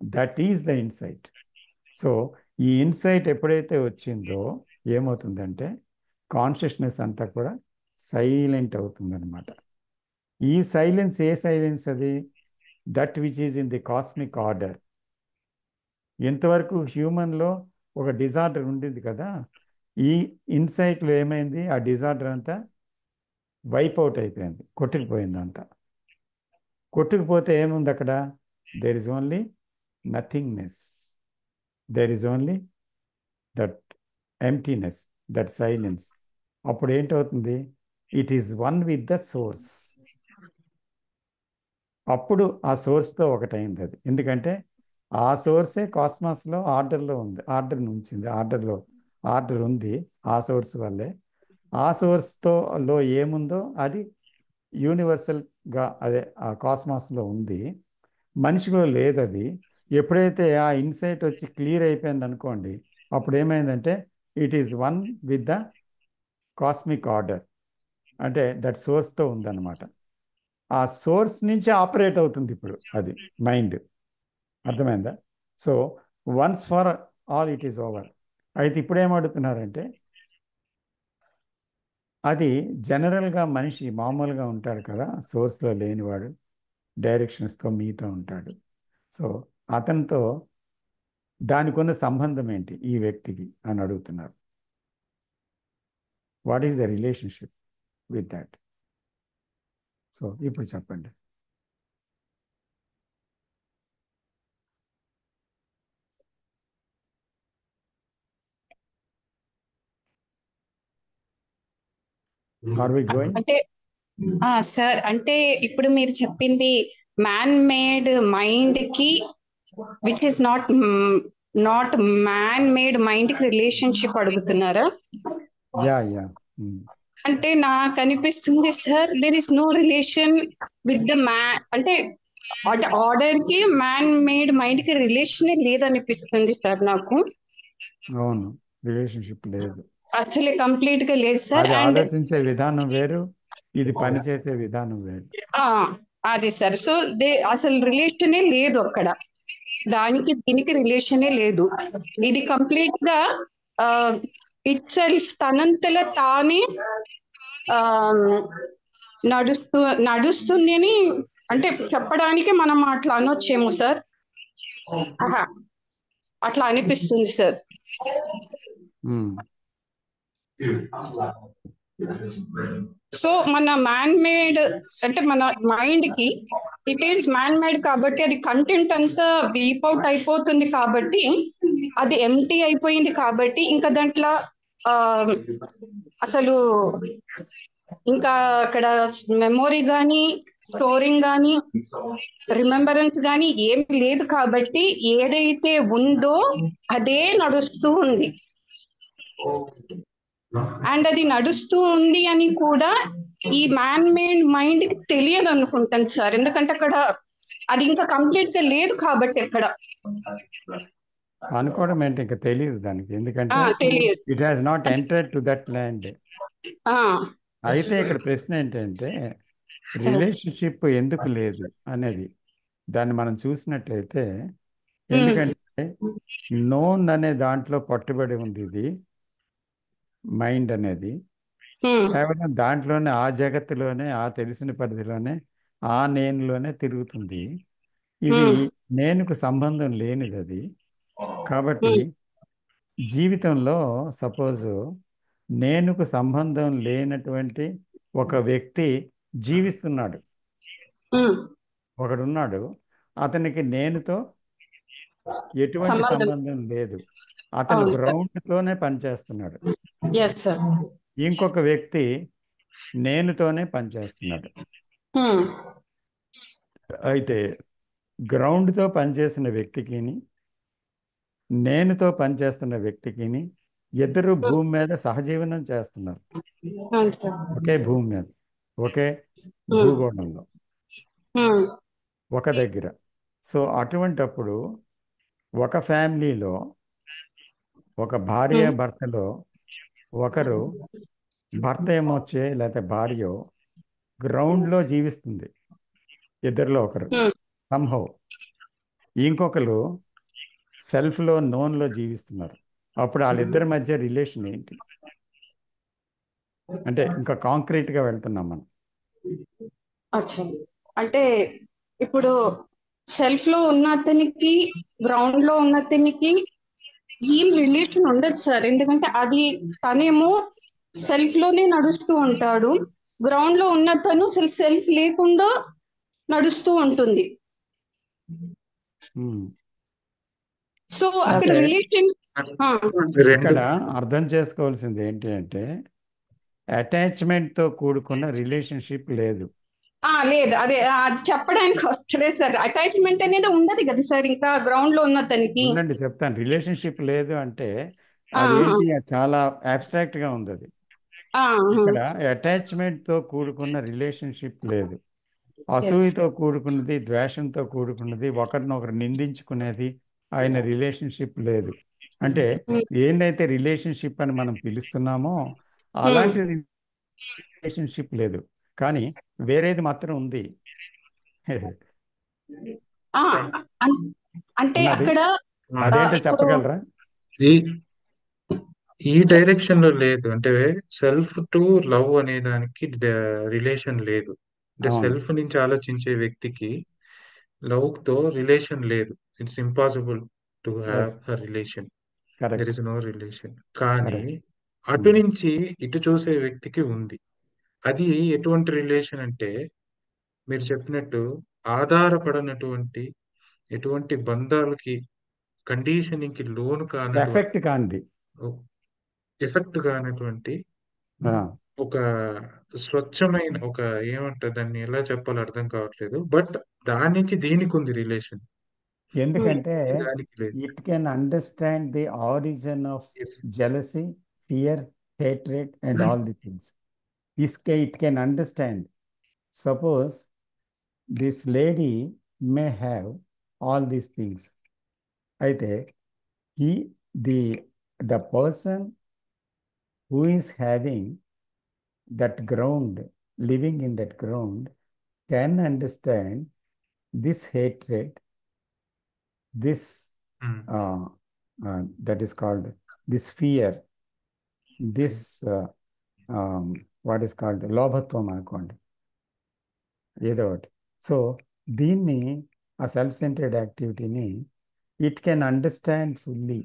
That is the insight. So ఈ insight ఎప్పుడైతే వచ్చిందో ఏమవుతుందంటే consciousness అంతా కూడా silent అవుతుందన్నమాట. ఈ silence ఏ silence అది? That which is in the cosmic order. ఎంతవరకు హ్యూమన్లో ఒక డిజార్డర్ ఉండేది కదా, ఈ ఇన్సైట్లో ఏమైంది, ఆ డిజార్డర్ అంతా వైప్ అవుట్ అయిపోయింది, కొట్టుకుపోయింది అంతా. కొట్టుకుపోతే ఏముంది అక్కడ? There is only nothingness, there is only that emptiness, that silence. అప్పుడు ఏంటవుతుంది, it is one with the source. అప్పుడు ఆ సోర్స్తో ఒకటైంది అది. ఎందుకంటే ఆ సోర్సే కాస్మాస్లో ఆర్డర్లో ఉంది, ఆర్డర్ని ఉంచింది, ఆర్డర్ ఉంది ఆ సోర్స్ వల్లే. ఆ సోర్స్లో ఏముందో అది యూనివర్సల్గా అదే ఆ కాస్మాస్లో ఉంది, మనిషిలో లేదు అది. ఎప్పుడైతే ఆ ఇన్సైట్ వచ్చి క్లియర్ అయిపోయింది అనుకోండి, అప్పుడు ఏమైందంటే it is one with the cosmic order. అంటే దట్ సోర్స్తో ఉందన్నమాట. ఆ సోర్స్ నుంచి ఆపరేట్ అవుతుంది ఇప్పుడు అది మైండ్. అర్థమైందా? So once for all it is over. అయితే ఇప్పుడు ఏమడుగుతున్నారంటే అది జనరల్గా మనిషి మామూలుగా ఉంటాడు కదా, సోర్స్లో లేనివాడు, డైరెక్షన్స్తో మీతో ఉంటాడు. సో అతనితో దానికి ఉన్న సంబంధం ఏంటి ఈ వ్యక్తికి అని అడుగుతున్నారు. What is the relationship with that? So ఇప్పుడు చెప్పండి. Are we going? అంటే సార్, అంటే ఇప్పుడు మీరు చెప్పింది మ్యాన్ మేడ్ మైండ్ కి which is not man made mind కి రిలేషన్షిప్ అడుగుతున్నారా? యా. అంటే నాకు అనిపిస్తుంది sir, there is no relation with the man. అంటే ఆర్డర్ కి మ్యాన్ మేడ్ మైండ్ కి రిలేషన్ లేదనిపిస్తుంది సార్ నాకు. అవును, రిలేషన్షిప్ లేదు. అసలు కంప్లీట్ గా లేదు సార్. అది అండ్ ఆలోచించే విధానం వేరు, ఇది పని చేసే విధానం వేరు. అదే సార్. సో అసలు రిలేషనే లేదు అక్కడ, దానికి దీనికి రిలేషనే లేదు. ఇది కంప్లీట్ గా ఇట్ సెల్ఫ్ తనంతలో తానే ఆ నడుస్తుంది అని అంటే చెప్పడానికి మనం అట్లా అనొచ్చేమో సార్. అట్లా అనిపిస్తుంది సార్. సో మన మ్యాన్ మేడ్ అంటే మన మైండ్ కి ఇట్ ఈస్ మ్యాన్ మేడ్ కాబట్టి అది కంటెంట్ అంతా వీప్ అవుట్ అయిపోతుంది కాబట్టి, అది ఎంటీ అయిపోయింది కాబట్టి ఇంకా దాంట్లో అసలు ఇంకా అక్కడ మెమొరీ కానీ స్టోరింగ్ కానీ రిమెంబరెన్స్ కానీ ఏం లేదు కాబట్టి ఏదైతే ఉందో అదే నడుస్తూ ఉంది. అండ్ అది నడుస్తూ ఉంది అని కూడా ఈ మ్యాన్ మేడ్ మైండ్ కి తెలియదు అనుకుంటాను సార్, ఎందుకంటే అక్కడ అది ఇంకా కంప్లీట్ గా లేదు కాబట్టి. ఎక్కడ అనుకోవడం ఏంటి, ఇంకా తెలియదు దానికి, ఎందుకంటే తెలియదు. It has not entered to that land. అయితే ఇక్కడ ప్రశ్న ఏంటంటే రిలేషన్షిప్ ఎందుకు లేదు అనేది, దాన్ని మనం చూసినట్లయితే, ఎందుకంటే నోన్ అనే దాంట్లో పట్టుబడి ఉంది ఇది మైండ్ అనేది. కేవలం దాంట్లోనే, ఆ జగత్తులోనే, ఆ తెలిసిన పరిధిలోనే, ఆ నేనులోనే తిరుగుతుంది. ఇది నేనుకు సంబంధం లేనిది అది. కాబట్టి జీవితంలో సపోజ్ నేనుకు సంబంధం లేనటువంటి ఒక వ్యక్తి జీవిస్తున్నాడు, ఒకడున్నాడు, అతనికి నేనుతో ఎటువంటి సంబంధం లేదు, అతను గ్రౌండ్తోనే పనిచేస్తున్నాడు. ఇంకొక వ్యక్తి నేనుతోనే పనిచేస్తున్నాడు. అయితే గ్రౌండ్తో పనిచేసిన వ్యక్తికి, నేనుతో పనిచేస్తున్న వ్యక్తికి ఇద్దరు భూమి మీద సహజీవనం చేస్తున్నారు, ఒకే భూమి మీద, ఒకే భూగోళంలో, ఒక దగ్గర. సో అటువంటప్పుడు ఒక ఫ్యామిలీలో, ఒక భార్య భర్తలో ఒకరు, భర్త ఏమొచ్చే లేకపోతే భార్య గ్రౌండ్లో జీవిస్తుంది, ఇద్దరిలో ఒకరు సంహౌ. ఇంకొకరు సెల్ఫ్లో, నోన్లో జీవిస్తున్నారు. అప్పుడు వాళ్ళిద్దరి మధ్య రిలేషన్ ఏంటి అంటే, ఇంకా కాంక్రీట్గా వెళ్తున్నాం మనం. అంటే ఇప్పుడు సెల్ఫ్ లో ఉన్న అతనికి గ్రౌండ్ లో ఉన్న అతనికి ఏం రిలేషన్ ఉండదు సార్, ఎందుకంటే అది తనేమో సెల్ఫ్ లోనే నడుస్తూ ఉంటాడు, గ్రౌండ్ లో ఉన్న తను సెల్ఫ్ లేకుండా నడుస్తూ ఉంటుంది. సో అక్కడ రిలేషన్ ఇక్కడ అర్థం చేసుకోవాల్సింది ఏంటి అంటే, అటాచ్మెంట్తో కూడుకున్న రిలేషన్షిప్ లేదు. లేదు, అదే అది చెప్పడానికి వస్తలే సార్. అటాచ్మెంట్ అనేది ఉండదు కదా సార్ ఇంకా గ్రౌండ్ లో ఉన్న తనకి. ఉండండి చెప్తాను. రిలేషన్షిప్ లేదు అంటే అదేంటి, చాలా అబ్స్ట్రాక్ట్ గా ఉంది అది. ఇక్కడ అటాచ్మెంట్తో కూడుకున్న రిలేషన్షిప్ లేదు, అసూయతో కూడుకున్నది, ద్వేషంతో కూడుకున్నది, ఒకరినొకరు నిందించుకునేది ఆయన రిలేషన్షిప్ లేదు. అంటే ఏంటైతే రిలేషన్షిప్ అని మనం పిలుస్తున్నామో అలాంటి రిలేషన్షిప్ లేదు, కానీ వేరేది మాత్రం ఉంది. అంటే అక్కడ అదేంటో చెప్పగలరా? ఈ డైరెక్షన్ లో లేదు. అంటే సెల్ఫ్ టు లవ్ అనే దానికి రిలేషన్ లేదు. అంటే సెల్ఫ్ నుంచి ఆలోచించే వ్యక్తికి లవ్ తో రిలేషన్ లేదు. It's impossible to have a relation. There is no relation. కానీ అటు నుంచి ఇటు చూసే వ్యక్తికి ఉంది. అది ఎటువంటి రిలేషన్ అంటే మీరు చెప్పినట్టు ఆధారపడనటువంటి ఎటువంటి బంధాలకి కండిషనింగ్ కి లోను కానటువంటి ఎఫెక్ట్ కాంది. ఎఫెక్ట్ కానటువంటి ఆ, ఒక స్వచ్ఛమైన ఒక ఏమంటారు దాన్ని ఎలా చెప్పాలో అర్థం కావట్లేదు. బట్ దాని నుంచి దీనికి ఉంది రిలేషన్, ఎందుకంటే దానికి లేదు. It can understand the origin of Yes. jealousy, fear, hatred, and all the things. It can understand. Suppose this lady may have all these things. అయితే he, the person who is having that ground, living in that ground, can understand this hatred, this Hmm. that is called this fear, this what is called లోభత్వం అనుకోండి, ఏదో ఒకటి. So దీన్ని, ఆ self centred యాక్టివిటీని it can understand fully.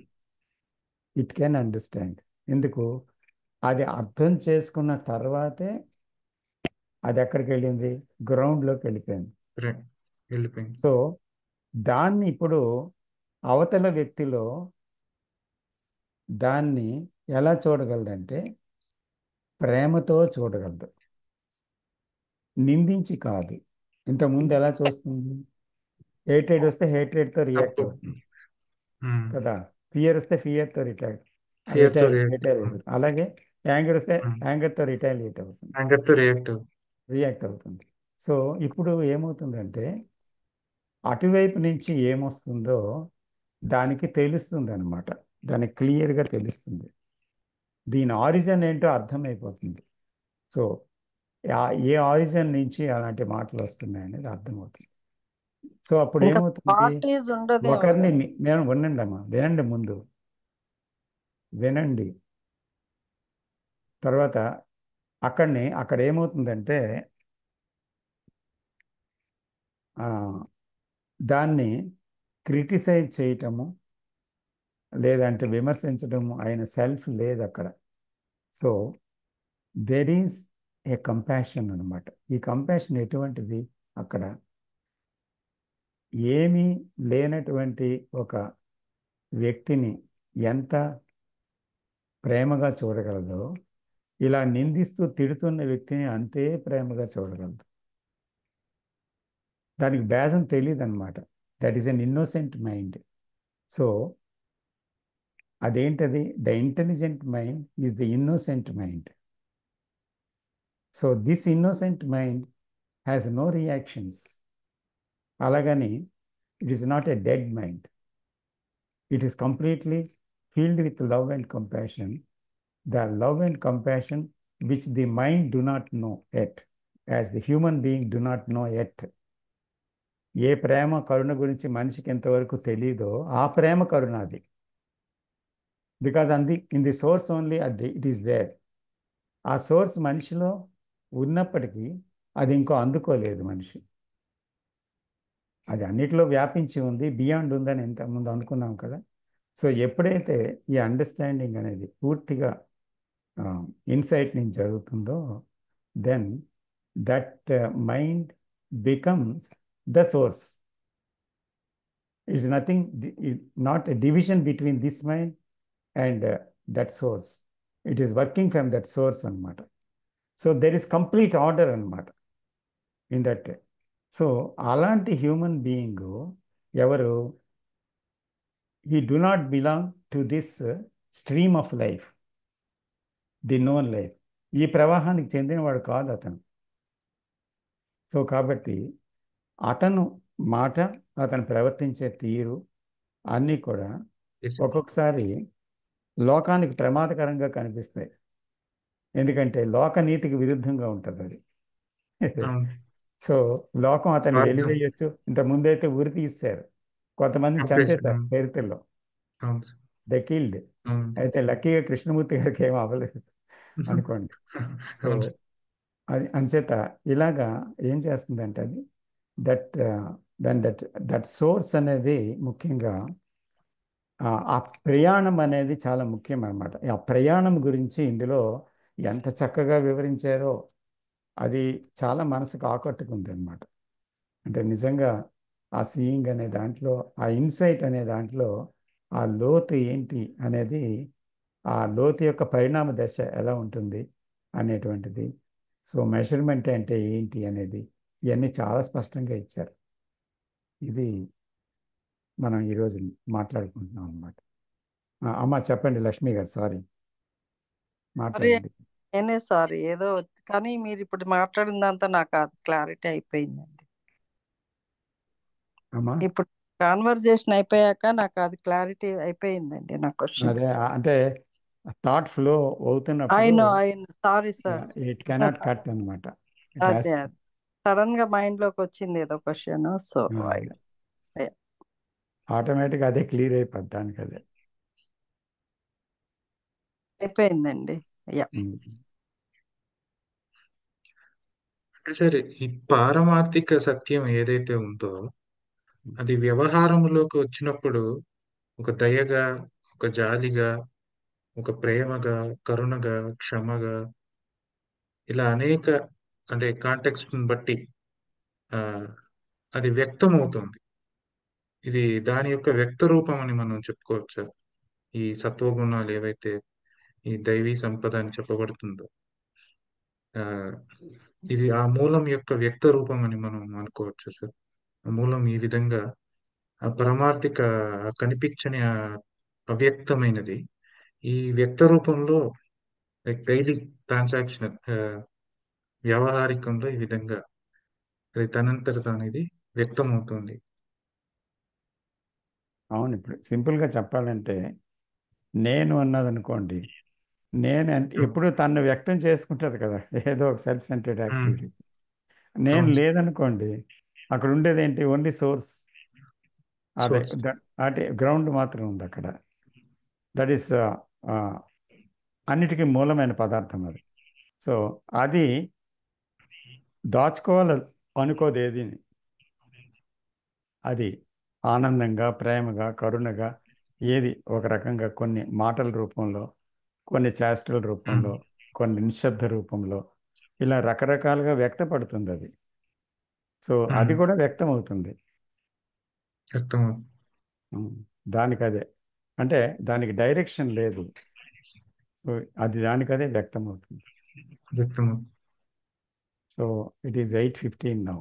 It can understand. ఎందుకు? అది అర్థం చేసుకున్న తర్వాతే అది ఎక్కడికి వెళ్ళింది? గ్రౌండ్లోకి వెళ్ళిపోయింది. Right. వెళ్ళిపోయింది. సో దాన్ని ఇప్పుడు అవతల వ్యక్తిలో దాన్ని ఎలా చూడగలదంటే ప్రేమతో చూడగలదు, నిందించి కాదు. ఇంతకుముందు ఎలా చూస్తుంది? హేట్రేడ్ వస్తే హేట్రేడ్తో రియాక్ట్ తప్పు. అవుతుంది Hmm. కదా, ఫియర్ వస్తే ఫియర్తో Fear తో react. రిటైల్ అవుతుంది. అలాగే యాంగర్ వస్తే Hmm. యాంగర్తో రిటైలియేట్ అవుతుంది, Anger తో react అవుతుంది. రియాక్ట్ అవుతుంది. సో ఇప్పుడు ఏమవుతుందంటే అటువైపు నుంచి ఏమొస్తుందో దానికి తెలుస్తుంది అనమాట, దానికి క్లియర్గా తెలుస్తుంది, దీని ఆరిజిన్ ఏంటో అర్థమైపోతుంది. సో ఏ ఆరిజిన్ నుంచి అలాంటి మాటలు వస్తున్నాయి అనేది అర్థమవుతుంది. సో అప్పుడు ఇంకా ఏమవుతుంది? పార్టీస్ ఉండదేమో ఒకరిని కదా. నేను వినండి అమ్మా, వినండి, ముందు వినండి. తర్వాత అక్కడ ఏమవుతుందంటే దాన్ని క్రిటిసైజ్ చేయటము లేదంటే విమర్శించడము ఆయన సెల్ఫ్ లేదు అక్కడ. So there is a compassion అనమాట. ఈ కంపాషన్ ఎటువంటిది? అక్కడ ఏమీ లేనటువంటి ఒక వ్యక్తిని ఎంత ప్రేమగా చూడగలదో, ఇలా నిందిస్తూ తిడుతున్న వ్యక్తిని అంతే ప్రేమగా చూడగలదు. దానికి భేదం తెలియదు అనమాట. That is an innocent mind. So అదేంటది? The intelligent mind is the innocent mind. So this innocent mind has no reactions. అలాగని it is not a dead mind. It is completely filled with love and compassion. The love and compassion which the mind do not know yet, as the human being do not know yet. ఏ ప్రేమ కరుణ గురించి మనిషికి ఎంతవరకు తెలియదో ఆ ప్రేమ కరుణ అది. Because in the source only it is there. ఆ సోర్స్ మనిషిలో ఉన్నప్పటికీ అది ఇంకో అందుకోలేదు మనిషి. అది అన్నిటిలో వ్యాపించి ఉంది, బియాండ్ ఉందని ఇంతకుముందు అనుకున్నాం కదా. సో ఎప్పుడైతే ఈ అండర్స్టాండింగ్ అనేది పూర్తిగా ఇన్సైట్ నుంచి జరుగుతుందో, then that mind becomes the source. It's nothing, not a division between this mind and that source. It is working from that source అనమాట. So there is complete order అనమాట in that. So అలాంటి human being ఎవరు? He do not belong to this stream of life, the known life. ఈ ప్రవాహానికి చెందినవాడు కాదు అతను. So కాబట్టి అతను మాట, అతను ప్రవర్తించే తీరు అన్నీ కూడా Yes. ఒక్కొక్కసారి లోకానికి ప్రమాదకరంగా కనిపిస్తాయి. ఎందుకంటే లోకనీతికి విరుద్ధంగా ఉంటుంది అది. అవును. సో లోకం అతన్ని స్వార్థం. వెలివేయచ్చు. ఇంతకుముందైతే ఉరి తీశారు, కొంతమందిని చంపేశారు చంపేశారు. చరిత్రలో, అవును. The killed. అవును. అయితే లక్కీగా కృష్ణమూర్తి గారికి ఏం అవ్వలేదు అనుకోండి. సో అవును. అది అంచేత ఇలాగా ఏం చేస్తుందంటే అది దట్ దట్ సోర్స్ అనేది ముఖ్యంగా ఆ ప్రయాణం అనేది చాలా ముఖ్యం అన్నమాట. ఆ ప్రయాణం గురించి ఇందులో ఎంత చక్కగా వివరించారో అది చాలా మనసుకు ఆకట్టుకుంది అనమాట. అంటే నిజంగా ఆ సీయింగ్ అనే దాంట్లో, ఆ ఇన్సైట్ అనే దాంట్లో ఆ లోతు ఏంటి అనేది, ఆ లోతు యొక్క పరిణామ దశ ఎలా ఉంటుంది అనేటువంటిది, సో మెజర్మెంట్ అంటే ఏంటి అనేది, ఇవన్నీ చాలా స్పష్టంగా ఇచ్చారు. ఇది మనం ఈరోజు మాట్లాడుకుంటున్నాం అన్నమాట. అమ్మ చెప్పండి లక్ష్మి గారు, సారీ మరి మాట్లాడండి. నేనే సారీ ఏదో కానీ మీరు ఇప్పుడు మాట్లాడిన దాంతో నాకు అది క్లారిటీ అయిపోయిందండి. అమ్మా ఇప్పుడు కాన్వర్జేషన్ అయిపోయాక నాకు అది క్లారిటీ అయిపోయిందండి నా క్వశ్చన్. అదే అంటే థాట్ ఫ్లో అవుతున్నప్పుడు ఆయన sorry sir. It cannot cut అనమాట. అదే సడన్ గా మైండ్ లోకి వచ్చింది ఏదో క్వశ్చన్, సో ఆటోమేటిక్గా అదే క్లియర్ అయిపోద్ది దానికి అదే. అయిపోయిందండి. యా అంటే సరే, ఈ పారమార్థిక సత్యం ఏదైతే ఉందో అది వ్యవహారంలోకి వచ్చినప్పుడు ఒక దయగా, ఒక జాలిగా, ఒక ప్రేమగా, కరుణగా, క్షమగా, ఇలా అనేక అంటే కాంటెక్స్ట్ బట్టి ఆ, అది వ్యక్తం అవుతుంది. ఇది దాని యొక్క వ్యక్త రూపం అని మనం చెప్పుకోవచ్చు. ఈ సత్వగుణాలు ఏవైతే ఈ దైవీ సంపద అని చెప్పబడుతుందో ఆ, ఇది ఆ మూలం యొక్క వ్యక్త రూపం అని మనం అనుకోవచ్చు సార్. ఆ మూలం ఈ విధంగా ఆ పరమార్థిక కనిపించని అవ్యక్తమైనది ఈ వ్యక్త రూపంలో లైక్ డైలీ ట్రాన్సాక్షన్ వ్యవహారికంలో ఈ విధంగా అది తనంతట తానేది వ్యక్తం అవుతుంది. అవును. ఇప్పుడు సింపుల్గా చెప్పాలంటే నేను అన్నది అనుకోండి, నేను అంటే ఎప్పుడు తను వ్యక్తం చేసుకుంటుంది కదా, ఏదో ఒక సెల్ఫ్ సెంటర్డ్ యాక్టివిటీ. నేను అవును. లేదనుకోండి, అక్కడ ఉండేది ఏంటి, ఓన్లీ సోర్స్. అదే Source. అంటే గ్రౌండ్ మాత్రం ఉంది అక్కడ. దట్ ఈస్ అన్నిటికీ మూలమైన పదార్థం అది. సో అది దాచుకోవాలి అనుకోదు ఏది. అది ఆనందంగా, ప్రేమగా, కరుణగా, ఏది ఒక రకంగా కొన్ని మాటల రూపంలో, కొన్ని చేష్టల రూపంలో, కొన్ని నిశ్శబ్ద రూపంలో, ఇలా రకరకాలుగా వ్యక్తపడుతుంది అది. సో అది కూడా వ్యక్తం అవుతుంది. వ్యక్తం అవుతుంది. దానికి అదే అంటే దానికి డైరెక్షన్ లేదు. సో అది దానికదే వ్యక్తం అవుతుంది. వ్యక్తం అవుతుంది. So it is 8:15 now.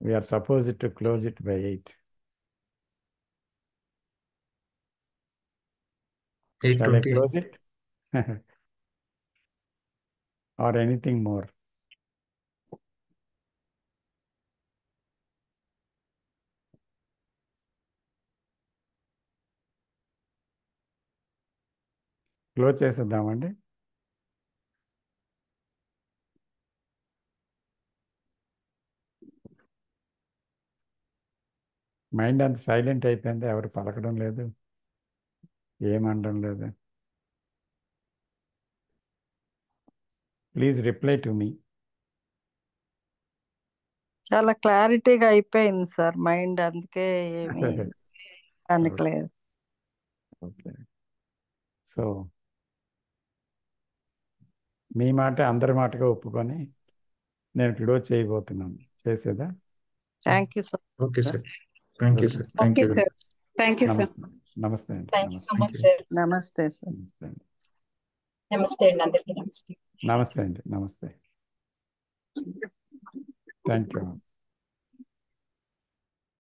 We are supposed to close it by 8. Shall I 8:20. close it? Or anything more? Close చేసేద్దామండి. మైండ్ అంత సైలెంట్ అయిపోయింది, ఎవరు పలకడం లేదు, ఏమనడం లేదు. Please reply to me. చాలా క్లారిటీగా అయిపోయింది సార్ మైండ్, అందుకే ఏమి అనట్లేదు. ఓకే. సో మీ మాట అందరి మాటగా ఒప్పుకొని నేను క్లోజ్ చేయబోతున్నాను. చేసేదా? Thank you sir. Okay sir. Thank you sir. Thank okay you. Sir. Thank you sir. నమస్తే అండి. థ్యాంక్ యూ సో నమస్తే. Much sir. నమస్తే సార్. నమస్తే అండి. నమస్తే అండి, అందరికీ నమస్తే. నమస్తే అండి. నమస్తే. Thank you.